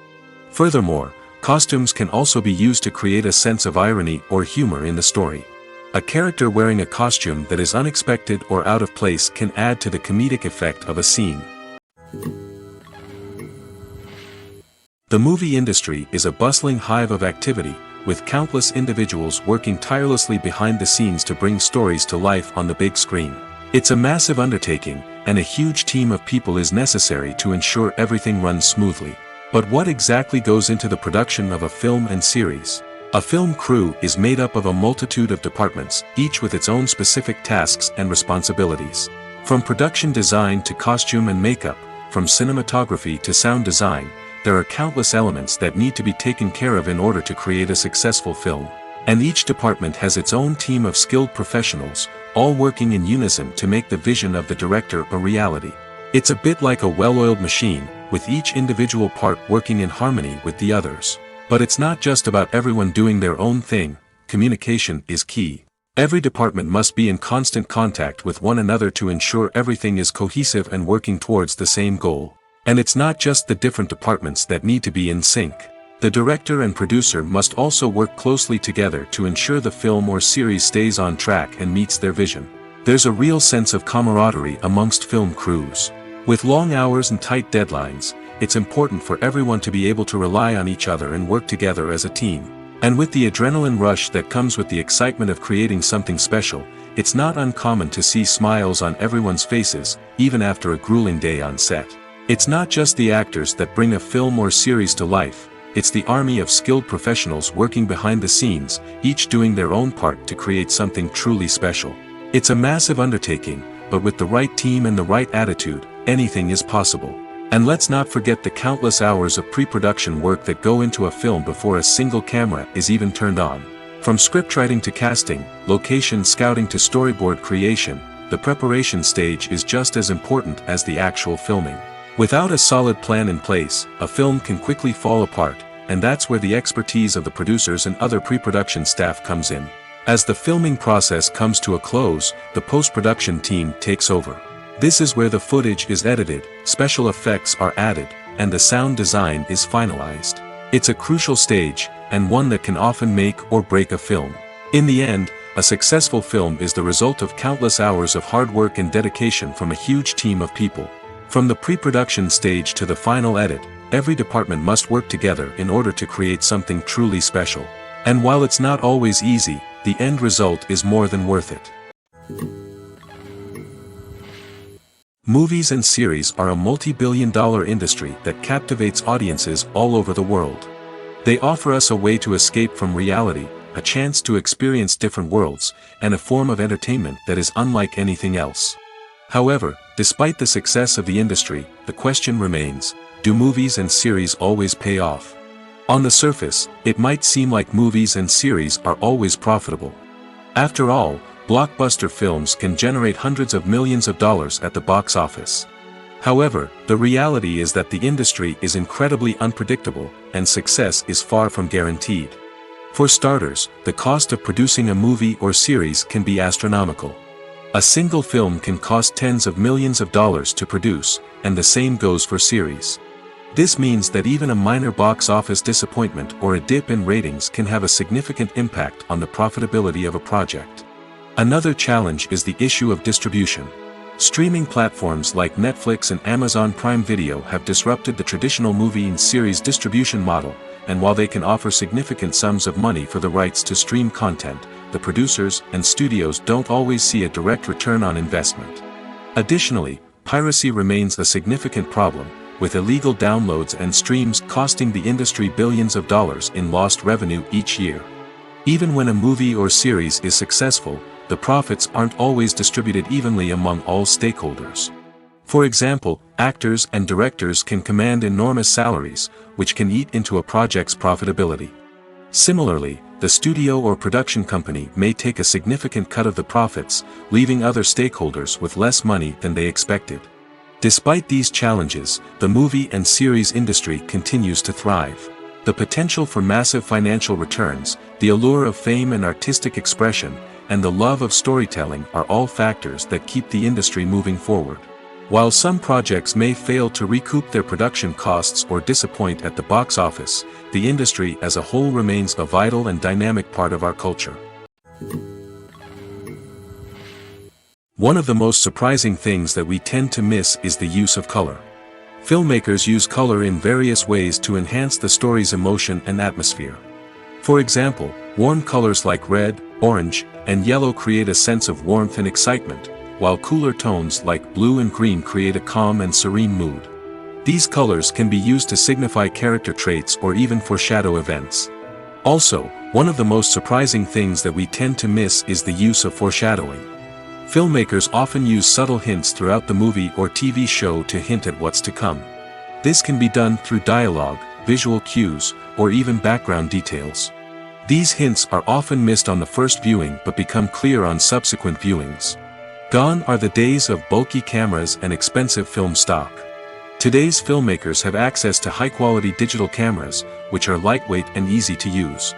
Furthermore, costumes can also be used to create a sense of irony or humor in the story. A character wearing a costume that is unexpected or out of place can add to the comedic effect of a scene. The movie industry is a bustling hive of activity, with countless individuals working tirelessly behind the scenes to bring stories to life on the big screen. It's a massive undertaking, and a huge team of people is necessary to ensure everything runs smoothly. But what exactly goes into the production of a film and series? A film crew is made up of a multitude of departments, each with its own specific tasks and responsibilities. From production design to costume and makeup, from cinematography to sound design, there are countless elements that need to be taken care of in order to create a successful film. And each department has its own team of skilled professionals, all working in unison to make the vision of the director a reality. It's a bit like a well-oiled machine, with each individual part working in harmony with the others. But it's not just about everyone doing their own thing. Communication is key. Every department must be in constant contact with one another to ensure everything is cohesive and working towards the same goal. And it's not just the different departments that need to be in sync. The director and producer must also work closely together to ensure the film or series stays on track and meets their vision. There's a real sense of camaraderie amongst film crews. With long hours and tight deadlines, it's important for everyone to be able to rely on each other and work together as a team. And with the adrenaline rush that comes with the excitement of creating something special, it's not uncommon to see smiles on everyone's faces, even after a grueling day on set. It's not just the actors that bring a film or series to life. It's the army of skilled professionals working behind the scenes, each doing their own part to create something truly special. It's a massive undertaking, but with the right team and the right attitude, anything is possible. And let's not forget the countless hours of pre-production work that go into a film before a single camera is even turned on. From scriptwriting to casting, location scouting to storyboard creation, the preparation stage is just as important as the actual filming. Without a solid plan in place, a film can quickly fall apart, and that's where the expertise of the producers and other pre-production staff comes in. As the filming process comes to a close, the post-production team takes over. This is where the footage is edited, special effects are added, and the sound design is finalized. It's a crucial stage, and one that can often make or break a film. In the end, a successful film is the result of countless hours of hard work and dedication from a huge team of people. From the pre-production stage to the final edit, every department must work together in order to create something truly special. And while it's not always easy, the end result is more than worth it. Movies and series are a multi-billion-dollar industry that captivates audiences all over the world. They offer us a way to escape from reality, a chance to experience different worlds, and a form of entertainment that is unlike anything else. However, despite the success of the industry, the question remains, do movies and series always pay off? On the surface, it might seem like movies and series are always profitable. After all, blockbuster films can generate hundreds of millions of dollars at the box office. However, the reality is that the industry is incredibly unpredictable, and success is far from guaranteed. For starters, the cost of producing a movie or series can be astronomical. A single film can cost tens of millions of dollars to produce, and the same goes for series. This means that even a minor box office disappointment or a dip in ratings can have a significant impact on the profitability of a project. Another challenge is the issue of distribution. Streaming platforms like Netflix and Amazon Prime Video have disrupted the traditional movie and series distribution model, and while they can offer significant sums of money for the rights to stream content, the producers and studios don't always see a direct return on investment. Additionally, piracy remains a significant problem, with illegal downloads and streams costing the industry billions of dollars in lost revenue each year. Even when a movie or series is successful, the profits aren't always distributed evenly among all stakeholders. For example, actors and directors can command enormous salaries, which can eat into a project's profitability. Similarly, the studio or production company may take a significant cut of the profits, leaving other stakeholders with less money than they expected. Despite these challenges, the movie and series industry continues to thrive. The potential for massive financial returns, the allure of fame and artistic expression, and the love of storytelling are all factors that keep the industry moving forward. While some projects may fail to recoup their production costs or disappoint at the box office, the industry as a whole remains a vital and dynamic part of our culture. One of the most surprising things that we tend to miss is the use of color. Filmmakers use color in various ways to enhance the story's emotion and atmosphere. For example, warm colors like red, orange, and yellow create a sense of warmth and excitement, while cooler tones like blue and green create a calm and serene mood. These colors can be used to signify character traits or even foreshadow events. Also, one of the most surprising things that we tend to miss is the use of foreshadowing. Filmmakers often use subtle hints throughout the movie or TV show to hint at what's to come. This can be done through dialogue, visual cues, or even background details. These hints are often missed on the first viewing but become clear on subsequent viewings. Gone are the days of bulky cameras and expensive film stock. Today's filmmakers have access to high-quality digital cameras, which are lightweight and easy to use.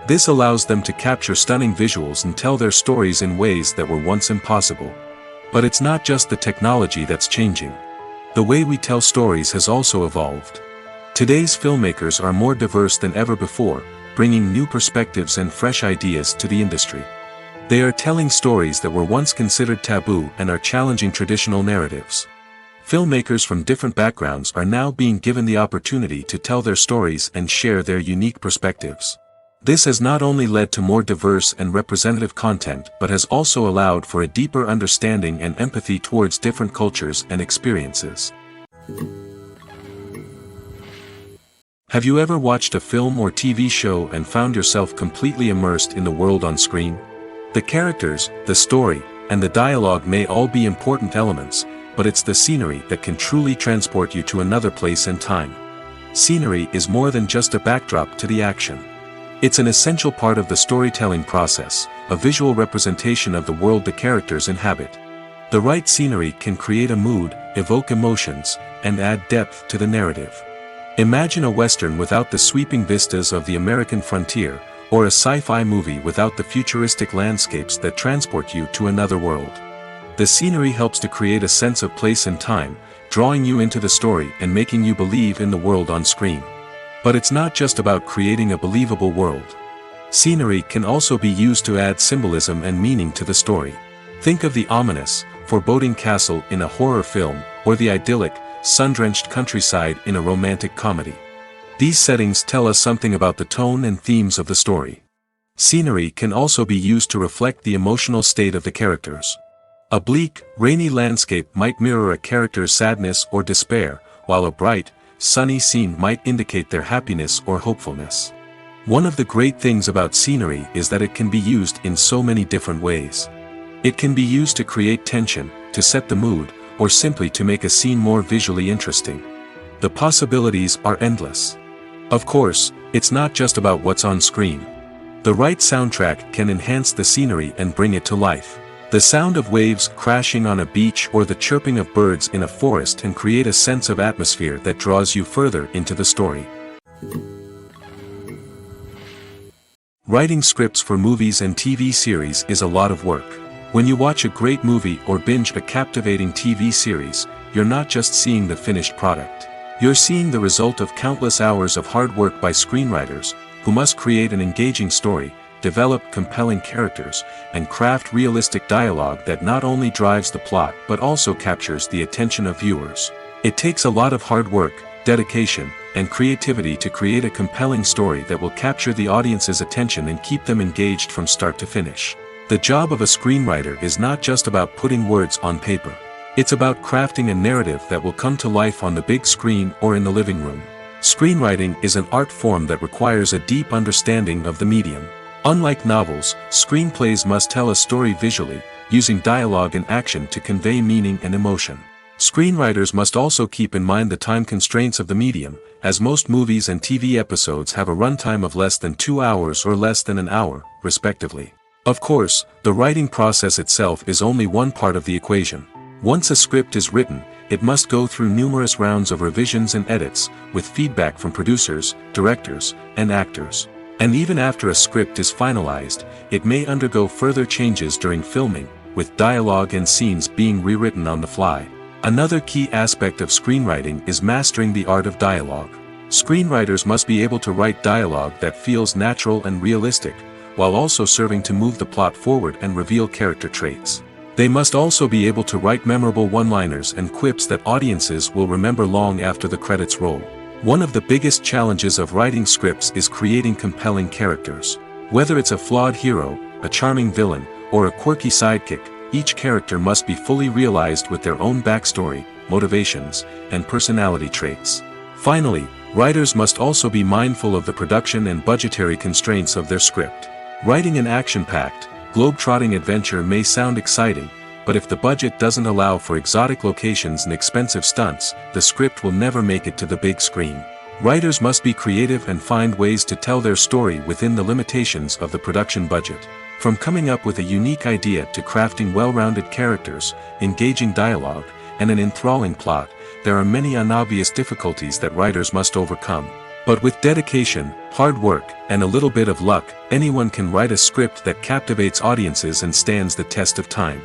This allows them to capture stunning visuals and tell their stories in ways that were once impossible. But it's not just the technology that's changing. The way we tell stories has also evolved. Today's filmmakers are more diverse than ever before, bringing new perspectives and fresh ideas to the industry. They are telling stories that were once considered taboo and are challenging traditional narratives. Filmmakers from different backgrounds are now being given the opportunity to tell their stories and share their unique perspectives. This has not only led to more diverse and representative content but has also allowed for a deeper understanding and empathy towards different cultures and experiences. Have you ever watched a film or TV show and found yourself completely immersed in the world on screen? The characters, the story, and the dialogue may all be important elements, but it's the scenery that can truly transport you to another place and time. Scenery is more than just a backdrop to the action. It's an essential part of the storytelling process, a visual representation of the world the characters inhabit. The right scenery can create a mood, evoke emotions, and add depth to the narrative. Imagine a western without the sweeping vistas of the American frontier, or a sci-fi movie without the futuristic landscapes that transport you to another world. The scenery helps to create a sense of place and time, drawing you into the story and making you believe in the world on screen. But it's not just about creating a believable world. Scenery can also be used to add symbolism and meaning to the story. Think of the ominous, foreboding castle in a horror film, or the idyllic, sun-drenched countryside in a romantic comedy. These settings tell us something about the tone and themes of the story. Scenery can also be used to reflect the emotional state of the characters. A bleak, rainy landscape might mirror a character's sadness or despair, while a bright, sunny scene might indicate their happiness or hopefulness. One of the great things about scenery is that it can be used in so many different ways. It can be used to create tension, to set the mood, or simply to make a scene more visually interesting. The possibilities are endless. Of course, it's not just about what's on screen. The right soundtrack can enhance the scenery and bring it to life. The sound of waves crashing on a beach or the chirping of birds in a forest can create a sense of atmosphere that draws you further into the story. Writing scripts for movies and TV series is a lot of work. When you watch a great movie or binge a captivating TV series, you're not just seeing the finished product. You're seeing the result of countless hours of hard work by screenwriters, who must create an engaging story, develop compelling characters, and craft realistic dialogue that not only drives the plot but also captures the attention of viewers. It takes a lot of hard work, dedication, and creativity to create a compelling story that will capture the audience's attention and keep them engaged from start to finish. The job of a screenwriter is not just about putting words on paper. It's about crafting a narrative that will come to life on the big screen or in the living room. Screenwriting is an art form that requires a deep understanding of the medium. Unlike novels, screenplays must tell a story visually, using dialogue and action to convey meaning and emotion. Screenwriters must also keep in mind the time constraints of the medium, as most movies and TV episodes have a runtime of less than 2 hours or less than an hour, respectively. Of course, the writing process itself is only one part of the equation. Once a script is written, it must go through numerous rounds of revisions and edits, with feedback from producers, directors, and actors. And even after a script is finalized, it may undergo further changes during filming, with dialogue and scenes being rewritten on the fly. Another key aspect of screenwriting is mastering the art of dialogue. Screenwriters must be able to write dialogue that feels natural and realistic, while also serving to move the plot forward and reveal character traits. They must also be able to write memorable one-liners and quips that audiences will remember long after the credits roll. One of the biggest challenges of writing scripts is creating compelling characters. Whether it's a flawed hero, a charming villain, or a quirky sidekick, each character must be fully realized with their own backstory, motivations, and personality traits. Finally, writers must also be mindful of the production and budgetary constraints of their script. Writing an action-packed, globe-trotting adventure may sound exciting, but if the budget doesn't allow for exotic locations and expensive stunts, the script will never make it to the big screen. Writers must be creative and find ways to tell their story within the limitations of the production budget. From coming up with a unique idea to crafting well-rounded characters, engaging dialogue, and an enthralling plot, there are many unobvious difficulties that writers must overcome. But with dedication, hard work, and a little bit of luck, anyone can write a script that captivates audiences and stands the test of time.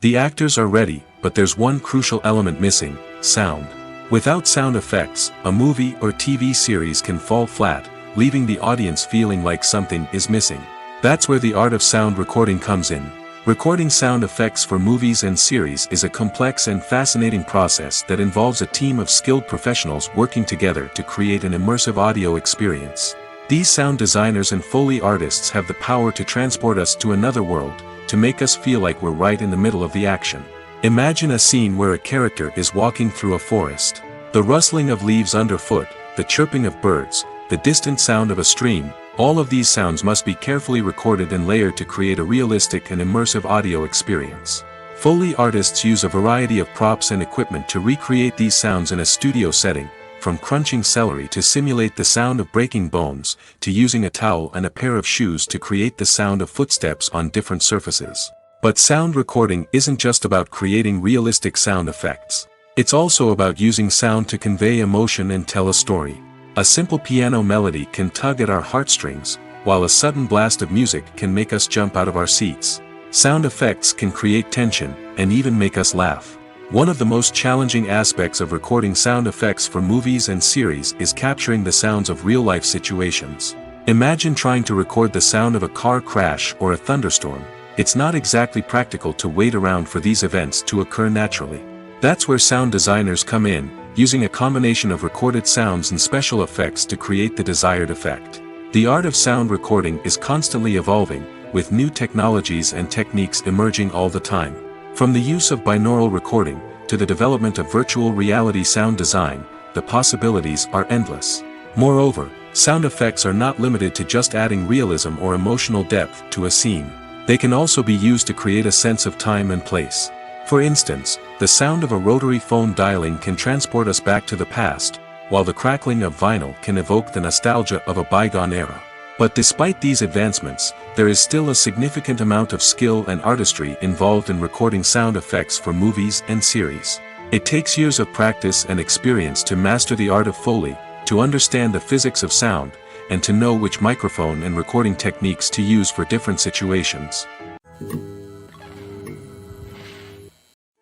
The actors are ready, but there's one crucial element missing: sound. Without sound effects, a movie or TV series can fall flat, leaving the audience feeling like something is missing. That's where the art of sound recording comes in. Recording sound effects for movies and series is a complex and fascinating process that involves a team of skilled professionals working together to create an immersive audio experience. These sound designers and Foley artists have the power to transport us to another world, to make us feel like we're right in the middle of the action. Imagine a scene where a character is walking through a forest. The rustling of leaves underfoot, the chirping of birds, the distant sound of a stream, all of these sounds must be carefully recorded and layered to create a realistic and immersive audio experience. Foley artists use a variety of props and equipment to recreate these sounds in a studio setting, from crunching celery to simulate the sound of breaking bones, to using a towel and a pair of shoes to create the sound of footsteps on different surfaces. But sound recording isn't just about creating realistic sound effects. It's also about using sound to convey emotion and tell a story. A simple piano melody can tug at our heartstrings, while a sudden blast of music can make us jump out of our seats. Sound effects can create tension, and even make us laugh. One of the most challenging aspects of recording sound effects for movies and series is capturing the sounds of real-life situations. Imagine trying to record the sound of a car crash or a thunderstorm. It's not exactly practical to wait around for these events to occur naturally. That's where sound designers come in, using a combination of recorded sounds and special effects to create the desired effect. The art of sound recording is constantly evolving, with new technologies and techniques emerging all the time. From the use of binaural recording, to the development of virtual reality sound design, the possibilities are endless. Moreover, sound effects are not limited to just adding realism or emotional depth to a scene. They can also be used to create a sense of time and place. For instance, the sound of a rotary phone dialing can transport us back to the past, while the crackling of vinyl can evoke the nostalgia of a bygone era. But despite these advancements, there is still a significant amount of skill and artistry involved in recording sound effects for movies and series. It takes years of practice and experience to master the art of Foley, to understand the physics of sound, and to know which microphone and recording techniques to use for different situations.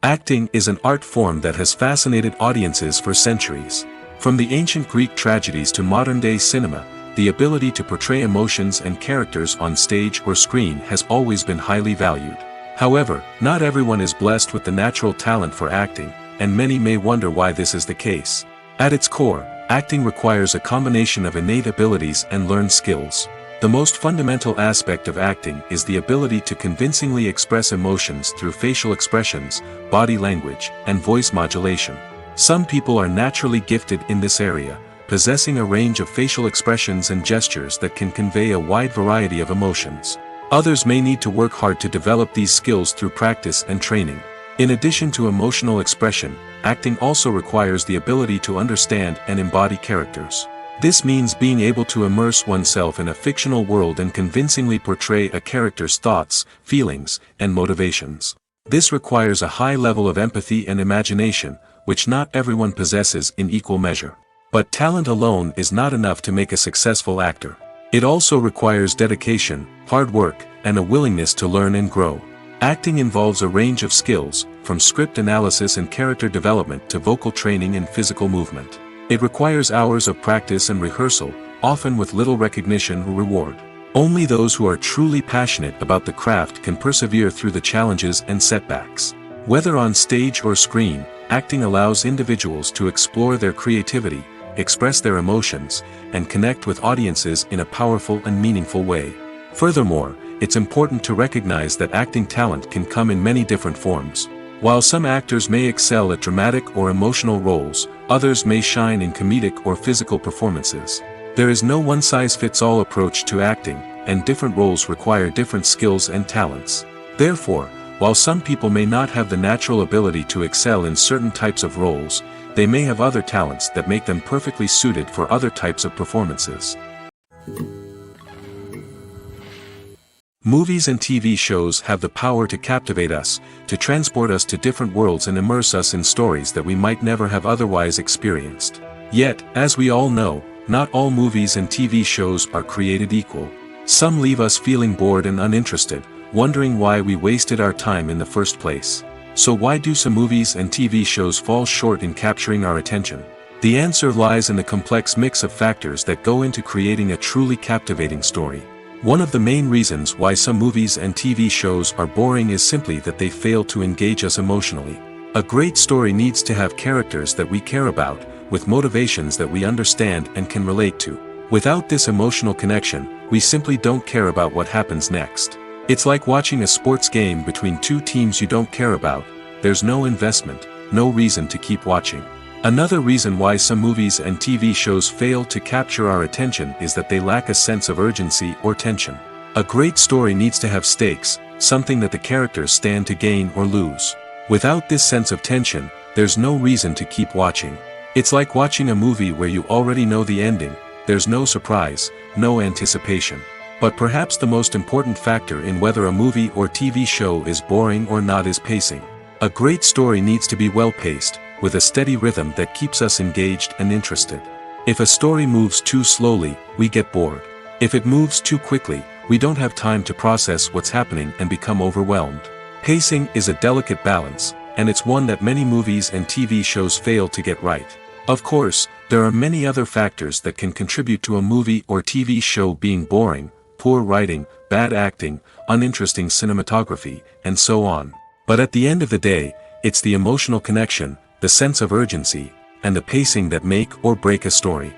Acting is an art form that has fascinated audiences for centuries. From the ancient Greek tragedies to modern-day cinema, the ability to portray emotions and characters on stage or screen has always been highly valued. However, not everyone is blessed with the natural talent for acting, and many may wonder why this is the case. At its core, acting requires a combination of innate abilities and learned skills. The most fundamental aspect of acting is the ability to convincingly express emotions through facial expressions, body language, and voice modulation. Some people are naturally gifted in this area, possessing a range of facial expressions and gestures that can convey a wide variety of emotions. Others may need to work hard to develop these skills through practice and training. In addition to emotional expression, acting also requires the ability to understand and embody characters. This means being able to immerse oneself in a fictional world and convincingly portray a character's thoughts, feelings, and motivations. This requires a high level of empathy and imagination, which not everyone possesses in equal measure. But talent alone is not enough to make a successful actor. It also requires dedication, hard work, and a willingness to learn and grow. Acting involves a range of skills, from script analysis and character development to vocal training and physical movement. It requires hours of practice and rehearsal, often with little recognition or reward. Only those who are truly passionate about the craft can persevere through the challenges and setbacks. Whether on stage or screen, acting allows individuals to explore their creativity, express their emotions, and connect with audiences in a powerful and meaningful way. Furthermore, it's important to recognize that acting talent can come in many different forms. While some actors may excel at dramatic or emotional roles, others may shine in comedic or physical performances. There is no one-size-fits-all approach to acting, and different roles require different skills and talents. Therefore, while some people may not have the natural ability to excel in certain types of roles, they may have other talents that make them perfectly suited for other types of performances. Movies and TV shows have the power to captivate us, to transport us to different worlds and immerse us in stories that we might never have otherwise experienced. Yet, as we all know, not all movies and TV shows are created equal. Some leave us feeling bored and uninterested, wondering why we wasted our time in the first place. So why do some movies and TV shows fall short in capturing our attention? The answer lies in the complex mix of factors that go into creating a truly captivating story. One of the main reasons why some movies and TV shows are boring is simply that they fail to engage us emotionally. A great story needs to have characters that we care about, with motivations that we understand and can relate to. Without this emotional connection, we simply don't care about what happens next. It's like watching a sports game between two teams you don't care about. There's no investment, no reason to keep watching. Another reason why some movies and TV shows fail to capture our attention is that they lack a sense of urgency or tension. A great story needs to have stakes, something that the characters stand to gain or lose. Without this sense of tension, there's no reason to keep watching. It's like watching a movie where you already know the ending, there's no surprise, no anticipation. But perhaps the most important factor in whether a movie or TV show is boring or not is pacing. A great story needs to be well-paced, with a steady rhythm that keeps us engaged and interested. If a story moves too slowly, we get bored. If it moves too quickly, we don't have time to process what's happening and become overwhelmed. Pacing is a delicate balance, and it's one that many movies and TV shows fail to get right. Of course, there are many other factors that can contribute to a movie or TV show being boring: poor writing, bad acting, uninteresting cinematography, and so on. But at the end of the day, it's the emotional connection, the sense of urgency, and the pacing that make or break a story.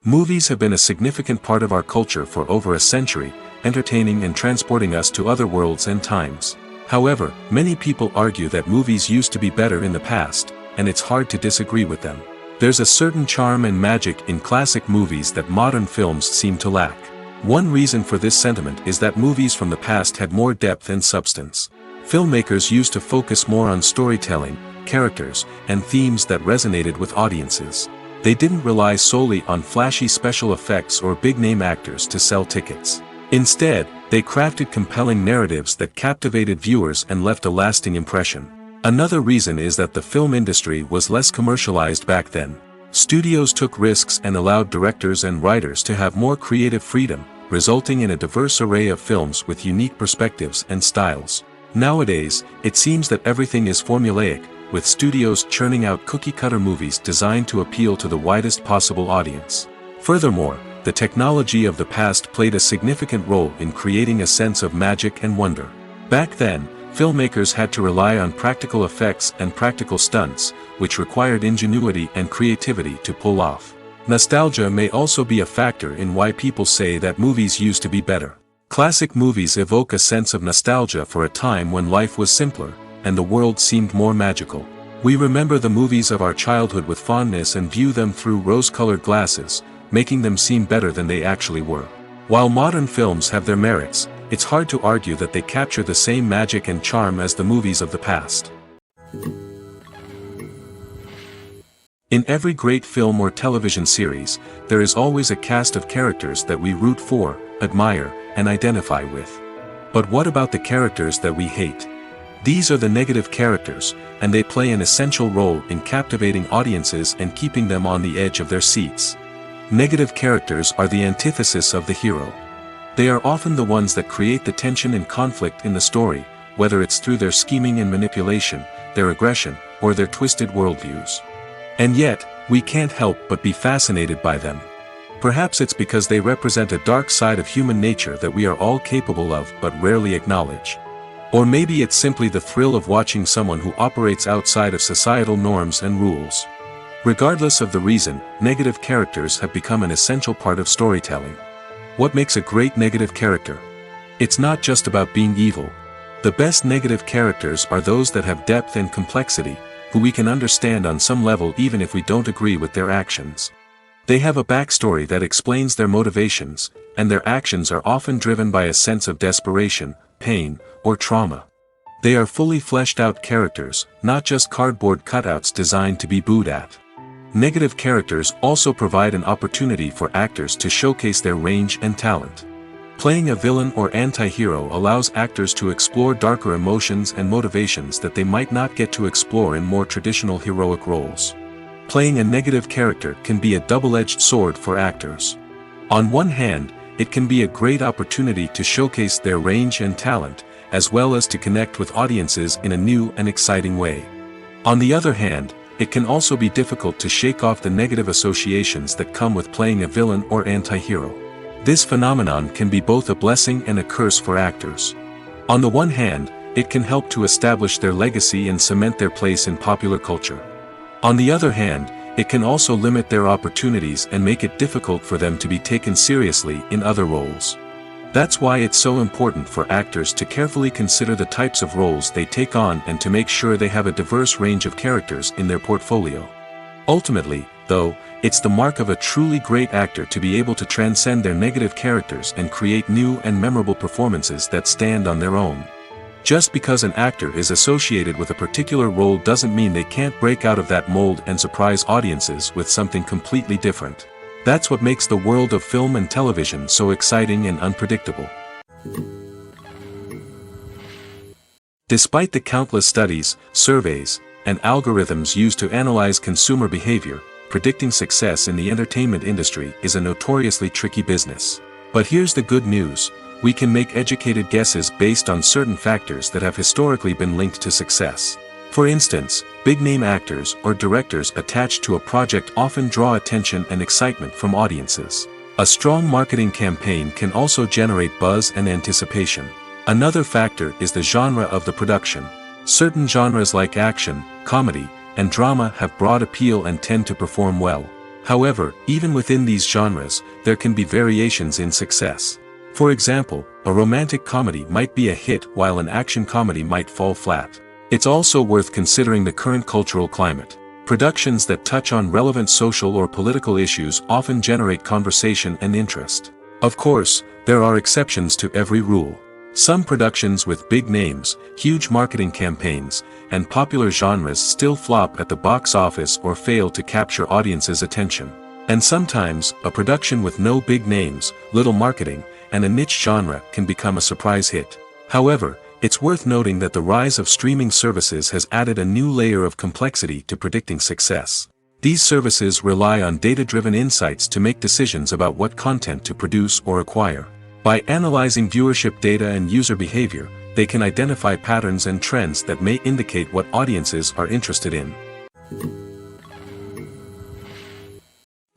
Movies have been a significant part of our culture for over a century, entertaining and transporting us to other worlds and times. However, many people argue that movies used to be better in the past, and it's hard to disagree with them. There's a certain charm and magic in classic movies that modern films seem to lack. One reason for this sentiment is that movies from the past had more depth and substance. Filmmakers used to focus more on storytelling, characters, and themes that resonated with audiences. They didn't rely solely on flashy special effects or big-name actors to sell tickets. Instead, they crafted compelling narratives that captivated viewers and left a lasting impression. Another reason is that the film industry was less commercialized back then. Studios took risks and allowed directors and writers to have more creative freedom, resulting in a diverse array of films with unique perspectives and styles. Nowadays, it seems that everything is formulaic, with studios churning out cookie-cutter movies designed to appeal to the widest possible audience. Furthermore, the technology of the past played a significant role in creating a sense of magic and wonder. Back then, filmmakers had to rely on practical effects and practical stunts, which required ingenuity and creativity to pull off. Nostalgia may also be a factor in why people say that movies used to be better. Classic movies evoke a sense of nostalgia for a time when life was simpler, and the world seemed more magical. We remember the movies of our childhood with fondness and view them through rose-colored glasses, making them seem better than they actually were. While modern films have their merits, it's hard to argue that they capture the same magic and charm as the movies of the past. In every great film or television series, there is always a cast of characters that we root for, admire, and identify with. But what about the characters that we hate? These are the negative characters, and they play an essential role in captivating audiences and keeping them on the edge of their seats. Negative characters are the antithesis of the hero. They are often the ones that create the tension and conflict in the story, whether it's through their scheming and manipulation, their aggression, or their twisted worldviews. And yet, we can't help but be fascinated by them. Perhaps it's because they represent a dark side of human nature that we are all capable of but rarely acknowledge. Or maybe it's simply the thrill of watching someone who operates outside of societal norms and rules. Regardless of the reason, negative characters have become an essential part of storytelling. What makes a great negative character? It's not just about being evil. The best negative characters are those that have depth and complexity, who we can understand on some level even if we don't agree with their actions. They have a backstory that explains their motivations, and their actions are often driven by a sense of desperation, pain, or trauma. They are fully fleshed out characters, not just cardboard cutouts designed to be booed at. Negative characters also provide an opportunity for actors to showcase their range and talent. Playing a villain or anti-hero allows actors to explore darker emotions and motivations that they might not get to explore in more traditional heroic roles. Playing a negative character can be a double-edged sword for actors. On one hand, it can be a great opportunity to showcase their range and talent, as well as to connect with audiences in a new and exciting way. On the other hand, it can also be difficult to shake off the negative associations that come with playing a villain or anti-hero. This phenomenon can be both a blessing and a curse for actors. On the one hand, it can help to establish their legacy and cement their place in popular culture. On the other hand, it can also limit their opportunities and make it difficult for them to be taken seriously in other roles. That's why it's so important for actors to carefully consider the types of roles they take on and to make sure they have a diverse range of characters in their portfolio. Ultimately, though, it's the mark of a truly great actor to be able to transcend their negative characters and create new and memorable performances that stand on their own. Just because an actor is associated with a particular role doesn't mean they can't break out of that mold and surprise audiences with something completely different. That's what makes the world of film and television so exciting and unpredictable. Despite the countless studies, surveys, and algorithms used to analyze consumer behavior, predicting success in the entertainment industry is a notoriously tricky business. But here's the good news: we can make educated guesses based on certain factors that have historically been linked to success. For instance, big-name actors or directors attached to a project often draw attention and excitement from audiences. A strong marketing campaign can also generate buzz and anticipation. Another factor is the genre of the production. Certain genres like action, comedy, and drama have broad appeal and tend to perform well. However, even within these genres, there can be variations in success. For example, a romantic comedy might be a hit while an action comedy might fall flat. It's also worth considering the current cultural climate. Productions that touch on relevant social or political issues often generate conversation and interest. Of course, there are exceptions to every rule. Some productions with big names, huge marketing campaigns, and popular genres still flop at the box office or fail to capture audiences' attention. And sometimes, a production with no big names, little marketing, and a niche genre can become a surprise hit. However, it's worth noting that the rise of streaming services has added a new layer of complexity to predicting success. These services rely on data-driven insights to make decisions about what content to produce or acquire. By analyzing viewership data and user behavior, they can identify patterns and trends that may indicate what audiences are interested in.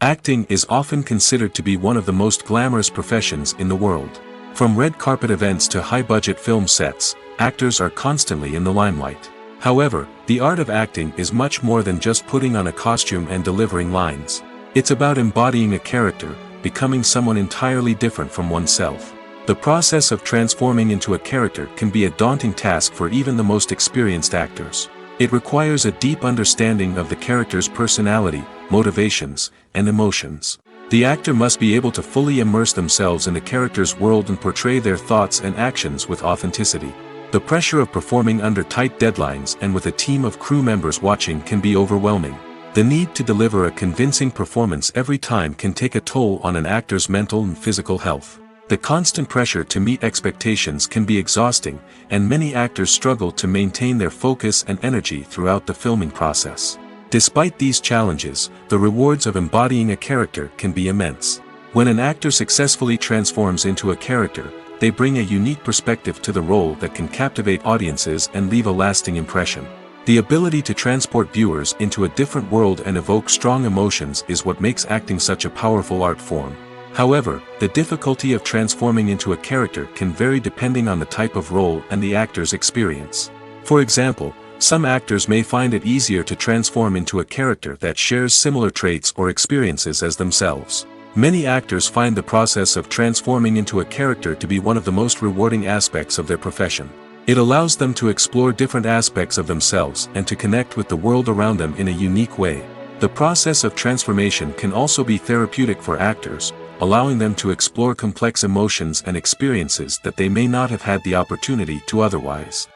Acting is often considered to be one of the most glamorous professions in the world. From red carpet events to high-budget film sets, actors are constantly in the limelight. However, the art of acting is much more than just putting on a costume and delivering lines. It's about embodying a character, becoming someone entirely different from oneself. The process of transforming into a character can be a daunting task for even the most experienced actors. It requires a deep understanding of the character's personality, motivations, and emotions. The actor must be able to fully immerse themselves in the character's world and portray their thoughts and actions with authenticity. The pressure of performing under tight deadlines and with a team of crew members watching can be overwhelming. The need to deliver a convincing performance every time can take a toll on an actor's mental and physical health. The constant pressure to meet expectations can be exhausting, and many actors struggle to maintain their focus and energy throughout the filming process. Despite these challenges, the rewards of embodying a character can be immense. When an actor successfully transforms into a character, they bring a unique perspective to the role that can captivate audiences and leave a lasting impression. The ability to transport viewers into a different world and evoke strong emotions is what makes acting such a powerful art form. However, the difficulty of transforming into a character can vary depending on the type of role and the actor's experience. For example, some actors may find it easier to transform into a character that shares similar traits or experiences as themselves. Many actors find the process of transforming into a character to be one of the most rewarding aspects of their profession. It allows them to explore different aspects of themselves and to connect with the world around them in a unique way. The process of transformation can also be therapeutic for actors, allowing them to explore complex emotions and experiences that they may not have had the opportunity to otherwise.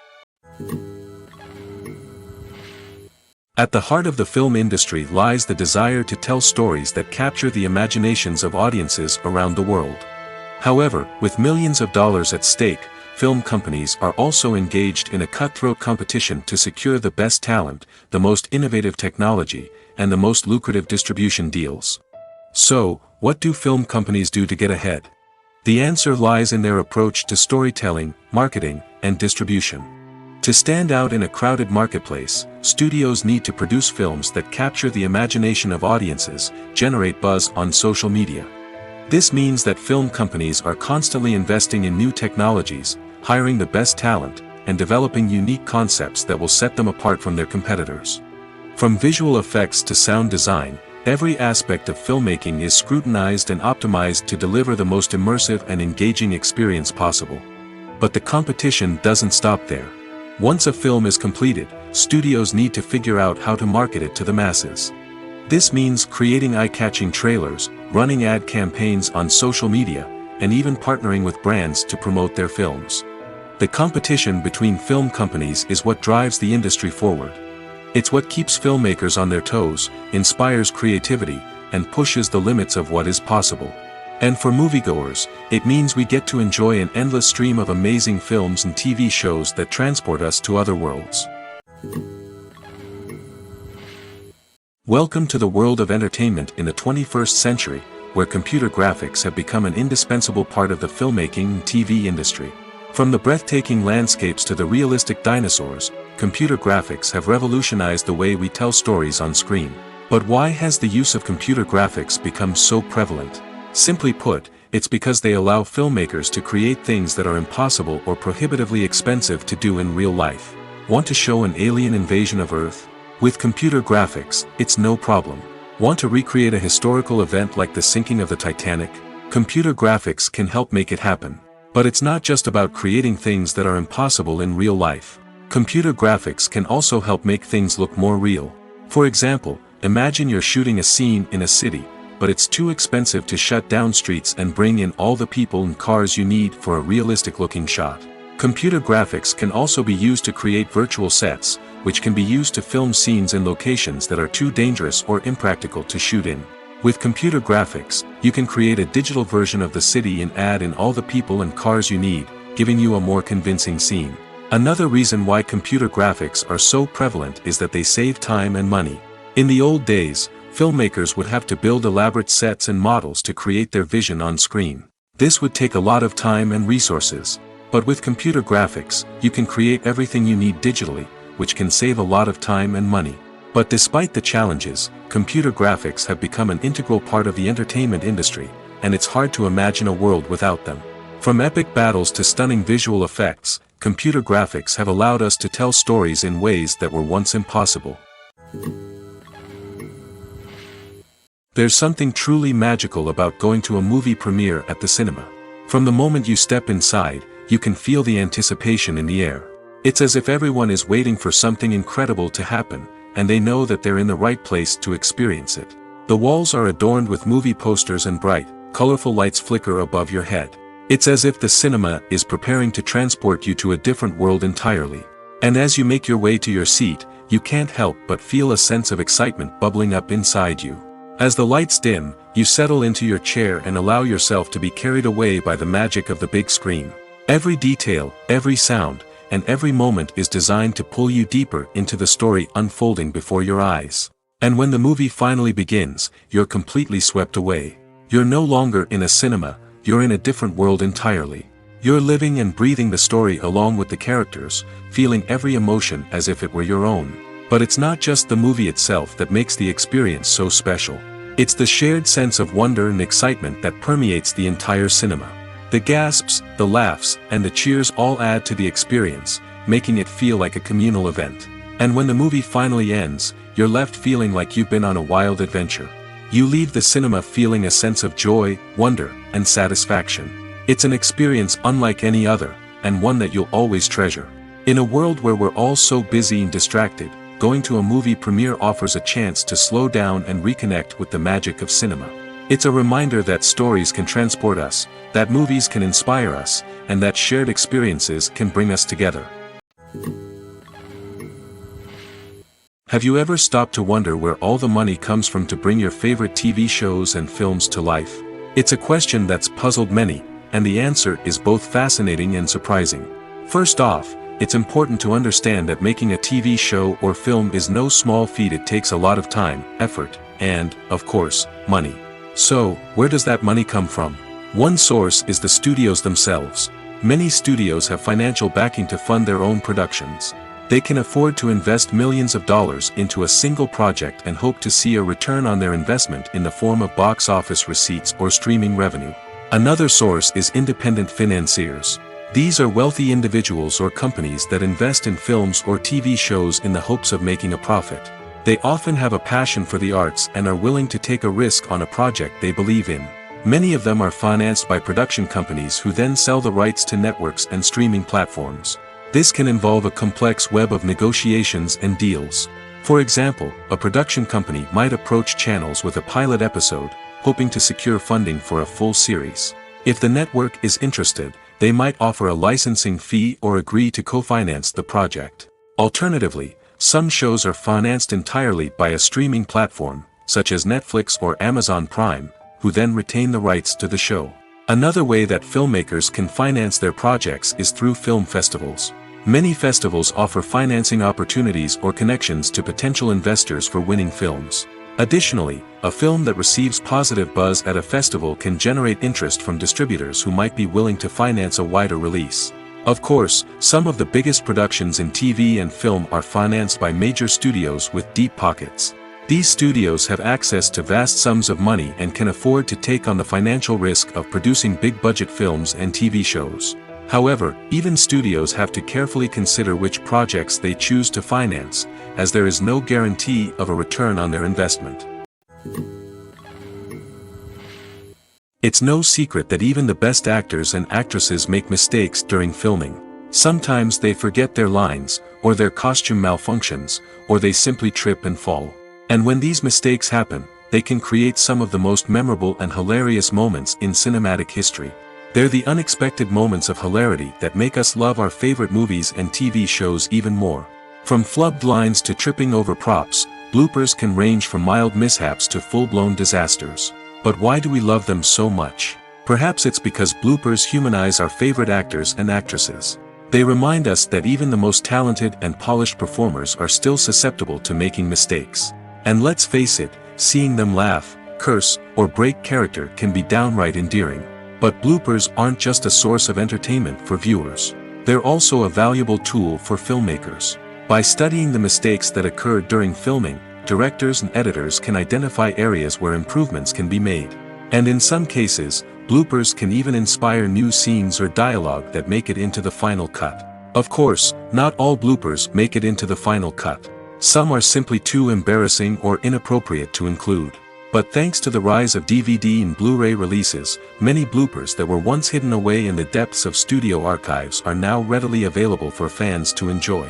At the heart of the film industry lies the desire to tell stories that capture the imaginations of audiences around the world. However, with millions of dollars at stake, film companies are also engaged in a cutthroat competition to secure the best talent, the most innovative technology, and the most lucrative distribution deals. So, what do film companies do to get ahead? The answer lies in their approach to storytelling, marketing, and distribution. To stand out in a crowded marketplace, studios need to produce films that capture the imagination of audiences, generate buzz on social media. This means that film companies are constantly investing in new technologies, hiring the best talent, and developing unique concepts that will set them apart from their competitors. From visual effects to sound design, every aspect of filmmaking is scrutinized and optimized to deliver the most immersive and engaging experience possible. But the competition doesn't stop there. Once a film is completed, studios need to figure out how to market it to the masses. This means creating eye-catching trailers, running ad campaigns on social media, and even partnering with brands to promote their films. The competition between film companies is what drives the industry forward. It's what keeps filmmakers on their toes, inspires creativity, and pushes the limits of what is possible. And for moviegoers, it means we get to enjoy an endless stream of amazing films and TV shows that transport us to other worlds. Welcome to the world of entertainment in the 21st century, where computer graphics have become an indispensable part of the filmmaking and TV industry. From the breathtaking landscapes to the realistic dinosaurs, computer graphics have revolutionized the way we tell stories on screen. But why has the use of computer graphics become so prevalent? Simply put, it's because they allow filmmakers to create things that are impossible or prohibitively expensive to do in real life. Want to show an alien invasion of Earth? With computer graphics, it's no problem. Want to recreate a historical event like the sinking of the Titanic? Computer graphics can help make it happen. But it's not just about creating things that are impossible in real life. Computer graphics can also help make things look more real. For example, imagine you're shooting a scene in a city, but it's too expensive to shut down streets and bring in all the people and cars you need for a realistic-looking shot. Computer graphics can also be used to create virtual sets, which can be used to film scenes in locations that are too dangerous or impractical to shoot in. With computer graphics, you can create a digital version of the city and add in all the people and cars you need, giving you a more convincing scene. Another reason why computer graphics are so prevalent is that they save time and money. In the old days, filmmakers would have to build elaborate sets and models to create their vision on screen. This would take a lot of time and resources. But with computer graphics, you can create everything you need digitally, which can save a lot of time and money. But despite the challenges, computer graphics have become an integral part of the entertainment industry, and it's hard to imagine a world without them. From epic battles to stunning visual effects, computer graphics have allowed us to tell stories in ways that were once impossible. There's something truly magical about going to a movie premiere at the cinema. From the moment you step inside, you can feel the anticipation in the air. It's as if everyone is waiting for something incredible to happen, and they know that they're in the right place to experience it. The walls are adorned with movie posters and bright, colorful lights flicker above your head. It's as if the cinema is preparing to transport you to a different world entirely. And as you make your way to your seat, you can't help but feel a sense of excitement bubbling up inside you. As the lights dim, you settle into your chair and allow yourself to be carried away by the magic of the big screen. Every detail, every sound, and every moment is designed to pull you deeper into the story unfolding before your eyes. And when the movie finally begins, you're completely swept away. You're no longer in a cinema, you're in a different world entirely. You're living and breathing the story along with the characters, feeling every emotion as if it were your own. But it's not just the movie itself that makes the experience so special. It's the shared sense of wonder and excitement that permeates the entire cinema. The gasps, the laughs, and the cheers all add to the experience, making it feel like a communal event. And when the movie finally ends, you're left feeling like you've been on a wild adventure. You leave the cinema feeling a sense of joy, wonder, and satisfaction. It's an experience unlike any other, and one that you'll always treasure. In a world where we're all so busy and distracted, going to a movie premiere offers a chance to slow down and reconnect with the magic of cinema. It's a reminder that stories can transport us, that movies can inspire us, and that shared experiences can bring us together. Have you ever stopped to wonder where all the money comes from to bring your favorite TV shows and films to life? It's a question that's puzzled many, and the answer is both fascinating and surprising. First off, it's important to understand that making a TV show or film is no small feat. It takes a lot of time, effort, and, of course, money. So, where does that money come from? One source is the studios themselves. Many studios have financial backing to fund their own productions. They can afford to invest millions of dollars into a single project and hope to see a return on their investment in the form of box office receipts or streaming revenue. Another source is independent financiers. These are wealthy individuals or companies that invest in films or TV shows in the hopes of making a profit. They often have a passion for the arts and are willing to take a risk on a project they believe in. Many of them are financed by production companies who then sell the rights to networks and streaming platforms. This can involve a complex web of negotiations and deals. For example, a production company might approach channels with a pilot episode, hoping to secure funding for a full series. If the network is interested, they might offer a licensing fee or agree to co-finance the project. Alternatively, some shows are financed entirely by a streaming platform, such as Netflix or Amazon Prime, who then retain the rights to the show. Another way that filmmakers can finance their projects is through film festivals. Many festivals offer financing opportunities or connections to potential investors for winning films. Additionally, a film that receives positive buzz at a festival can generate interest from distributors who might be willing to finance a wider release. Of course, some of the biggest productions in TV and film are financed by major studios with deep pockets. These studios have access to vast sums of money and can afford to take on the financial risk of producing big-budget films and TV shows. However, even studios have to carefully consider which projects they choose to finance, as there is no guarantee of a return on their investment. It's no secret that even the best actors and actresses make mistakes during filming. Sometimes they forget their lines, or their costume malfunctions, or they simply trip and fall. And when these mistakes happen, they can create some of the most memorable and hilarious moments in cinematic history. They're the unexpected moments of hilarity that make us love our favorite movies and TV shows even more. From flubbed lines to tripping over props, bloopers can range from mild mishaps to full-blown disasters. But why do we love them so much? Perhaps it's because bloopers humanize our favorite actors and actresses. They remind us that even the most talented and polished performers are still susceptible to making mistakes. And let's face it, seeing them laugh, curse, or break character can be downright endearing. But bloopers aren't just a source of entertainment for viewers. They're also a valuable tool for filmmakers. By studying the mistakes that occurred during filming, directors and editors can identify areas where improvements can be made. And in some cases, bloopers can even inspire new scenes or dialogue that make it into the final cut. Of course, not all bloopers make it into the final cut. Some are simply too embarrassing or inappropriate to include. But thanks to the rise of DVD and Blu-ray releases, many bloopers that were once hidden away in the depths of studio archives are now readily available for fans to enjoy.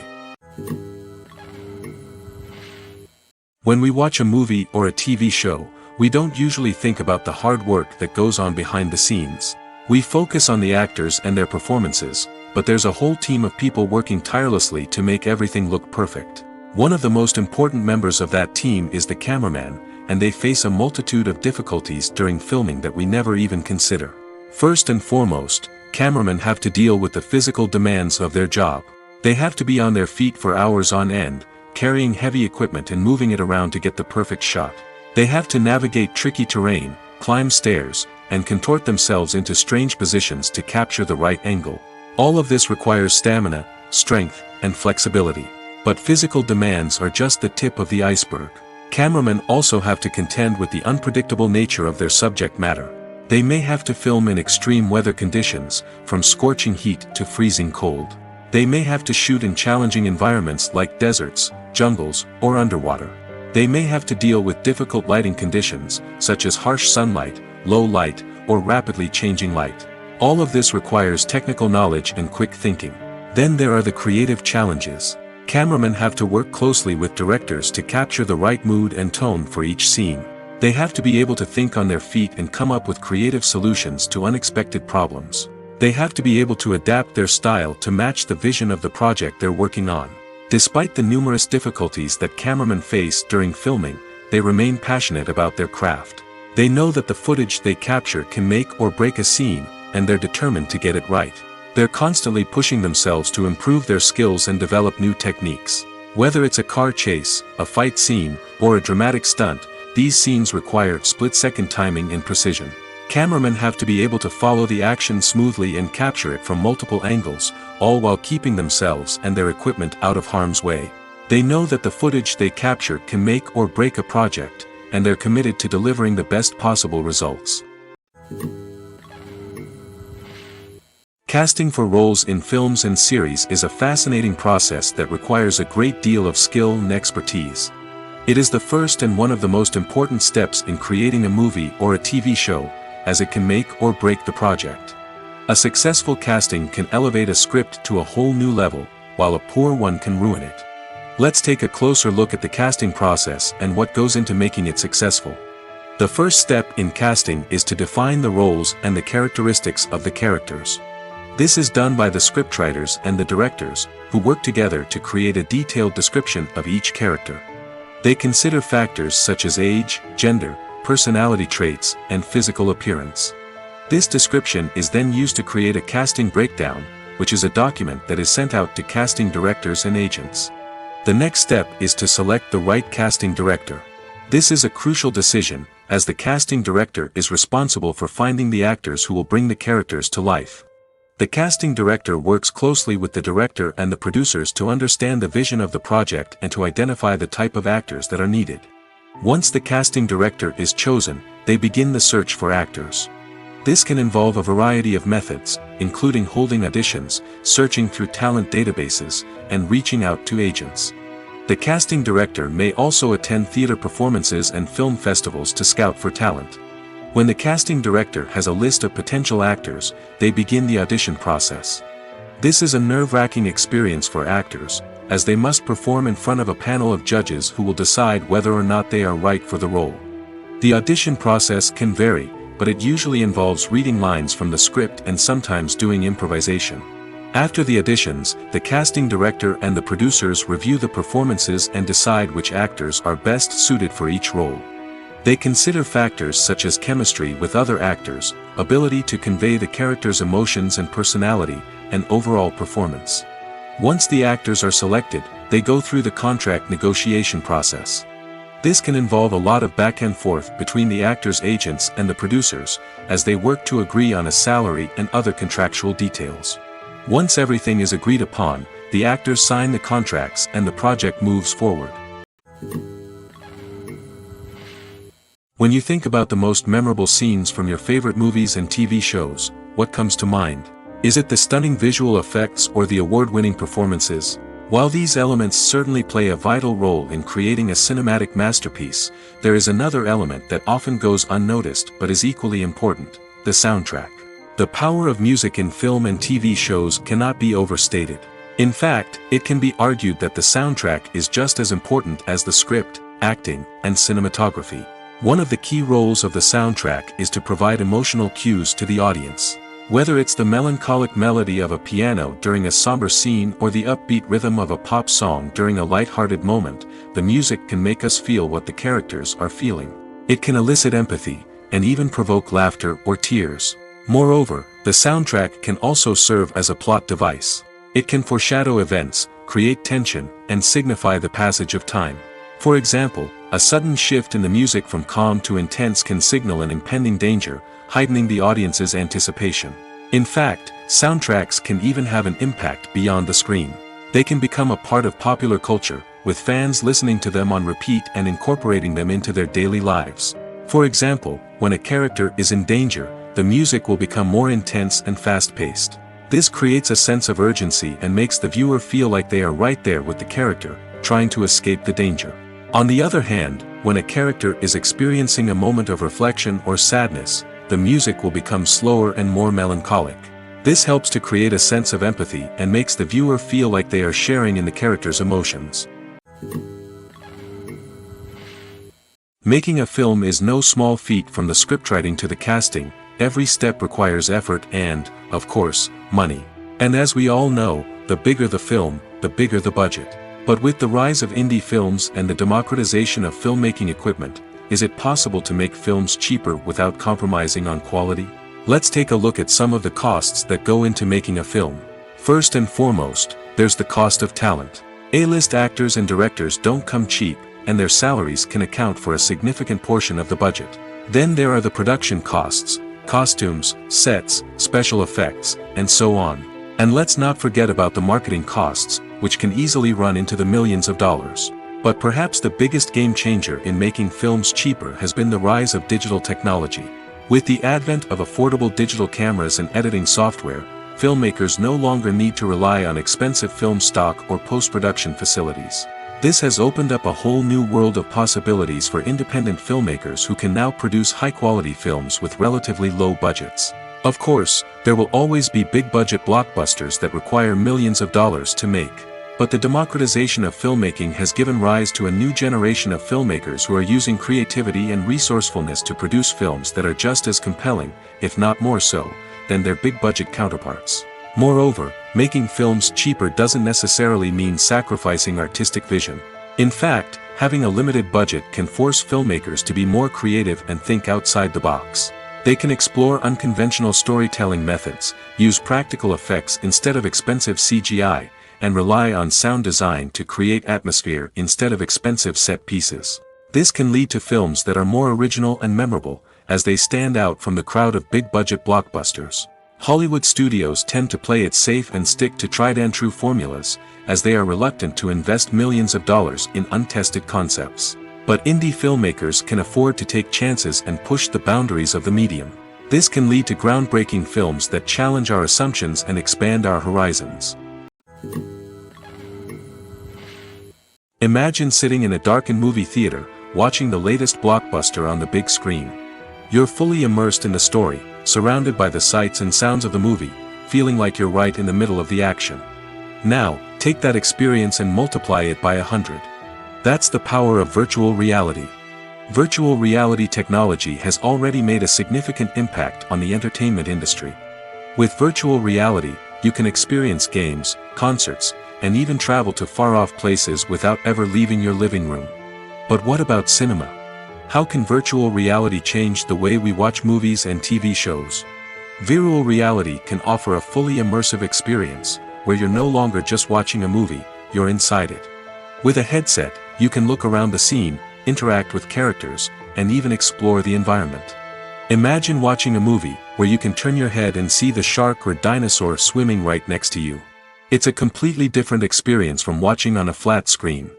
When we watch a movie or a TV show, we don't usually think about the hard work that goes on behind the scenes. We focus on the actors and their performances, but there's a whole team of people working tirelessly to make everything look perfect. One of the most important members of that team is the cameraman, and they face a multitude of difficulties during filming that we never even consider. First and foremost, cameramen have to deal with the physical demands of their job. They have to be on their feet for hours on end, carrying heavy equipment and moving it around to get the perfect shot. They have to navigate tricky terrain, climb stairs, and contort themselves into strange positions to capture the right angle. All of this requires stamina, strength, and flexibility. But physical demands are just the tip of the iceberg. Cameramen also have to contend with the unpredictable nature of their subject matter. They may have to film in extreme weather conditions, from scorching heat to freezing cold. They may have to shoot in challenging environments like deserts, jungles, or underwater. They may have to deal with difficult lighting conditions, such as harsh sunlight, low light, or rapidly changing light. All of this requires technical knowledge and quick thinking. Then there are the creative challenges. Cameramen have to work closely with directors to capture the right mood and tone for each scene. They have to be able to think on their feet and come up with creative solutions to unexpected problems. They have to be able to adapt their style to match the vision of the project they're working on. Despite the numerous difficulties that cameramen face during filming, they remain passionate about their craft. They know that the footage they capture can make or break a scene, and they're determined to get it right. They're constantly pushing themselves to improve their skills and develop new techniques. Whether it's a car chase, a fight scene, or a dramatic stunt, these scenes require split-second timing and precision. Cameramen have to be able to follow the action smoothly and capture it from multiple angles, all while keeping themselves and their equipment out of harm's way. They know that the footage they capture can make or break a project, and they're committed to delivering the best possible results. Casting for roles in films and series is a fascinating process that requires a great deal of skill and expertise. It is the first and one of the most important steps in creating a movie or a TV show, as it can make or break the project. A successful casting can elevate a script to a whole new level, while a poor one can ruin it. Let's take a closer look at the casting process and what goes into making it successful. The first step in casting is to define the roles and the characteristics of the characters. This is done by the scriptwriters and the directors, who work together to create a detailed description of each character. They consider factors such as age, gender, personality traits, and physical appearance. This description is then used to create a casting breakdown, which is a document that is sent out to casting directors and agents. The next step is to select the right casting director. This is a crucial decision, as the casting director is responsible for finding the actors who will bring the characters to life. The casting director works closely with the director and the producers to understand the vision of the project and to identify the type of actors that are needed. Once the casting director is chosen, they begin the search for actors. This can involve a variety of methods, including holding auditions, searching through talent databases, and reaching out to agents. The casting director may also attend theater performances and film festivals to scout for talent. When the casting director has a list of potential actors, they begin the audition process. This is a nerve-wracking experience for actors, as they must perform in front of a panel of judges who will decide whether or not they are right for the role. The audition process can vary, but it usually involves reading lines from the script and sometimes doing improvisation. After the auditions, the casting director and the producers review the performances and decide which actors are best suited for each role. They consider factors such as chemistry with other actors, ability to convey the character's emotions and personality, and overall performance. Once the actors are selected, they go through the contract negotiation process. This can involve a lot of back and forth between the actors' agents and the producers, as they work to agree on a salary and other contractual details. Once everything is agreed upon, the actors sign the contracts and the project moves forward. When you think about the most memorable scenes from your favorite movies and TV shows, what comes to mind? Is it the stunning visual effects or the award-winning performances? While these elements certainly play a vital role in creating a cinematic masterpiece, there is another element that often goes unnoticed but is equally important: the soundtrack. The power of music in film and TV shows cannot be overstated. In fact, it can be argued that the soundtrack is just as important as the script, acting, and cinematography. One of the key roles of the soundtrack is to provide emotional cues to the audience. Whether it's the melancholic melody of a piano during a somber scene or the upbeat rhythm of a pop song during a light-hearted moment, the music can make us feel what the characters are feeling. It can elicit empathy, and even provoke laughter or tears. Moreover, the soundtrack can also serve as a plot device. It can foreshadow events, create tension, and signify the passage of time. For example, a sudden shift in the music from calm to intense can signal an impending danger, heightening the audience's anticipation. In fact, soundtracks can even have an impact beyond the screen. They can become a part of popular culture, with fans listening to them on repeat and incorporating them into their daily lives. For example, when a character is in danger, the music will become more intense and fast-paced. This creates a sense of urgency and makes the viewer feel like they are right there with the character, trying to escape the danger. On the other hand, when a character is experiencing a moment of reflection or sadness, the music will become slower and more melancholic. This helps to create a sense of empathy and makes the viewer feel like they are sharing in the character's emotions. Making a film is no small feat. From the scriptwriting to the casting, every step requires effort and, of course, money. And as we all know, the bigger the film, the bigger the budget. But with the rise of indie films and the democratization of filmmaking equipment, is it possible to make films cheaper without compromising on quality? Let's take a look at some of the costs that go into making a film. First and foremost, there's the cost of talent. A-list actors and directors don't come cheap, and their salaries can account for a significant portion of the budget. Then there are the production costs, costumes, sets, special effects, and so on. And let's not forget about the marketing costs, which can easily run into the millions of dollars. But perhaps the biggest game changer in making films cheaper has been the rise of digital technology. With the advent of affordable digital cameras and editing software, filmmakers no longer need to rely on expensive film stock or post-production facilities. This has opened up a whole new world of possibilities for independent filmmakers who can now produce high-quality films with relatively low budgets. Of course, there will always be big-budget blockbusters that require millions of dollars to make. But the democratization of filmmaking has given rise to a new generation of filmmakers who are using creativity and resourcefulness to produce films that are just as compelling, if not more so, than their big-budget counterparts. Moreover, making films cheaper doesn't necessarily mean sacrificing artistic vision. In fact, having a limited budget can force filmmakers to be more creative and think outside the box. They can explore unconventional storytelling methods, use practical effects instead of expensive CGI, and rely on sound design to create atmosphere instead of expensive set pieces. This can lead to films that are more original and memorable, as they stand out from the crowd of big-budget blockbusters. Hollywood studios tend to play it safe and stick to tried-and-true formulas, as they are reluctant to invest millions of dollars in untested concepts. But indie filmmakers can afford to take chances and push the boundaries of the medium. This can lead to groundbreaking films that challenge our assumptions and expand our horizons. Imagine sitting in a darkened movie theater, watching the latest blockbuster on the big screen. You're fully immersed in the story, surrounded by the sights and sounds of the movie, feeling like you're right in the middle of the action. Now, take that experience and multiply it by 100. That's the power of virtual reality. Virtual reality technology has already made a significant impact on the entertainment industry. With virtual reality, you can experience games, concerts, and even travel to far-off places without ever leaving your living room. But what about cinema? How can virtual reality change the way we watch movies and TV shows? Virtual reality can offer a fully immersive experience, where you're no longer just watching a movie, you're inside it. With a headset, you can look around the scene, interact with characters, and even explore the environment. Imagine watching a movie, where you can turn your head and see the shark or dinosaur swimming right next to you. It's a completely different experience from watching on a flat screen.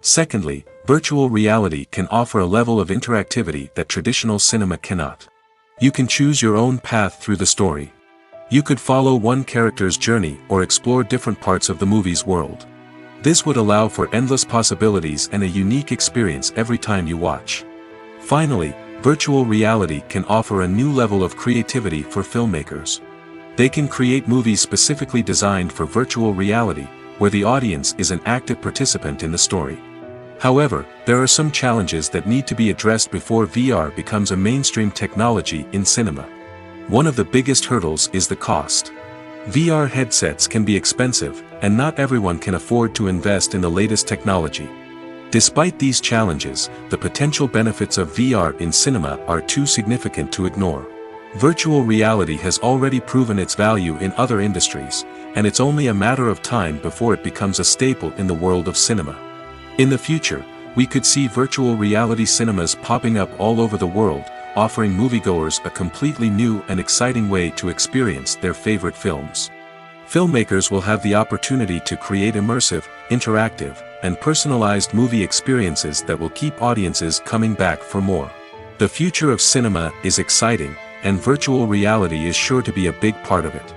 Secondly, virtual reality can offer a level of interactivity that traditional cinema cannot. You can choose your own path through the story. You could follow one character's journey or explore different parts of the movie's world. This would allow for endless possibilities and a unique experience every time you watch. Finally, virtual reality can offer a new level of creativity for filmmakers. They can create movies specifically designed for virtual reality, where the audience is an active participant in the story. However, there are some challenges that need to be addressed before VR becomes a mainstream technology in cinema. One of the biggest hurdles is the cost. VR headsets can be expensive, and not everyone can afford to invest in the latest technology. Despite these challenges, the potential benefits of VR in cinema are too significant to ignore. Virtual reality has already proven its value in other industries, and it's only a matter of time before it becomes a staple in the world of cinema. In the future, we could see virtual reality cinemas popping up all over the world, offering moviegoers a completely new and exciting way to experience their favorite films. Filmmakers will have the opportunity to create immersive, interactive, and personalized movie experiences that will keep audiences coming back for more. The future of cinema is exciting, and virtual reality is sure to be a big part of it.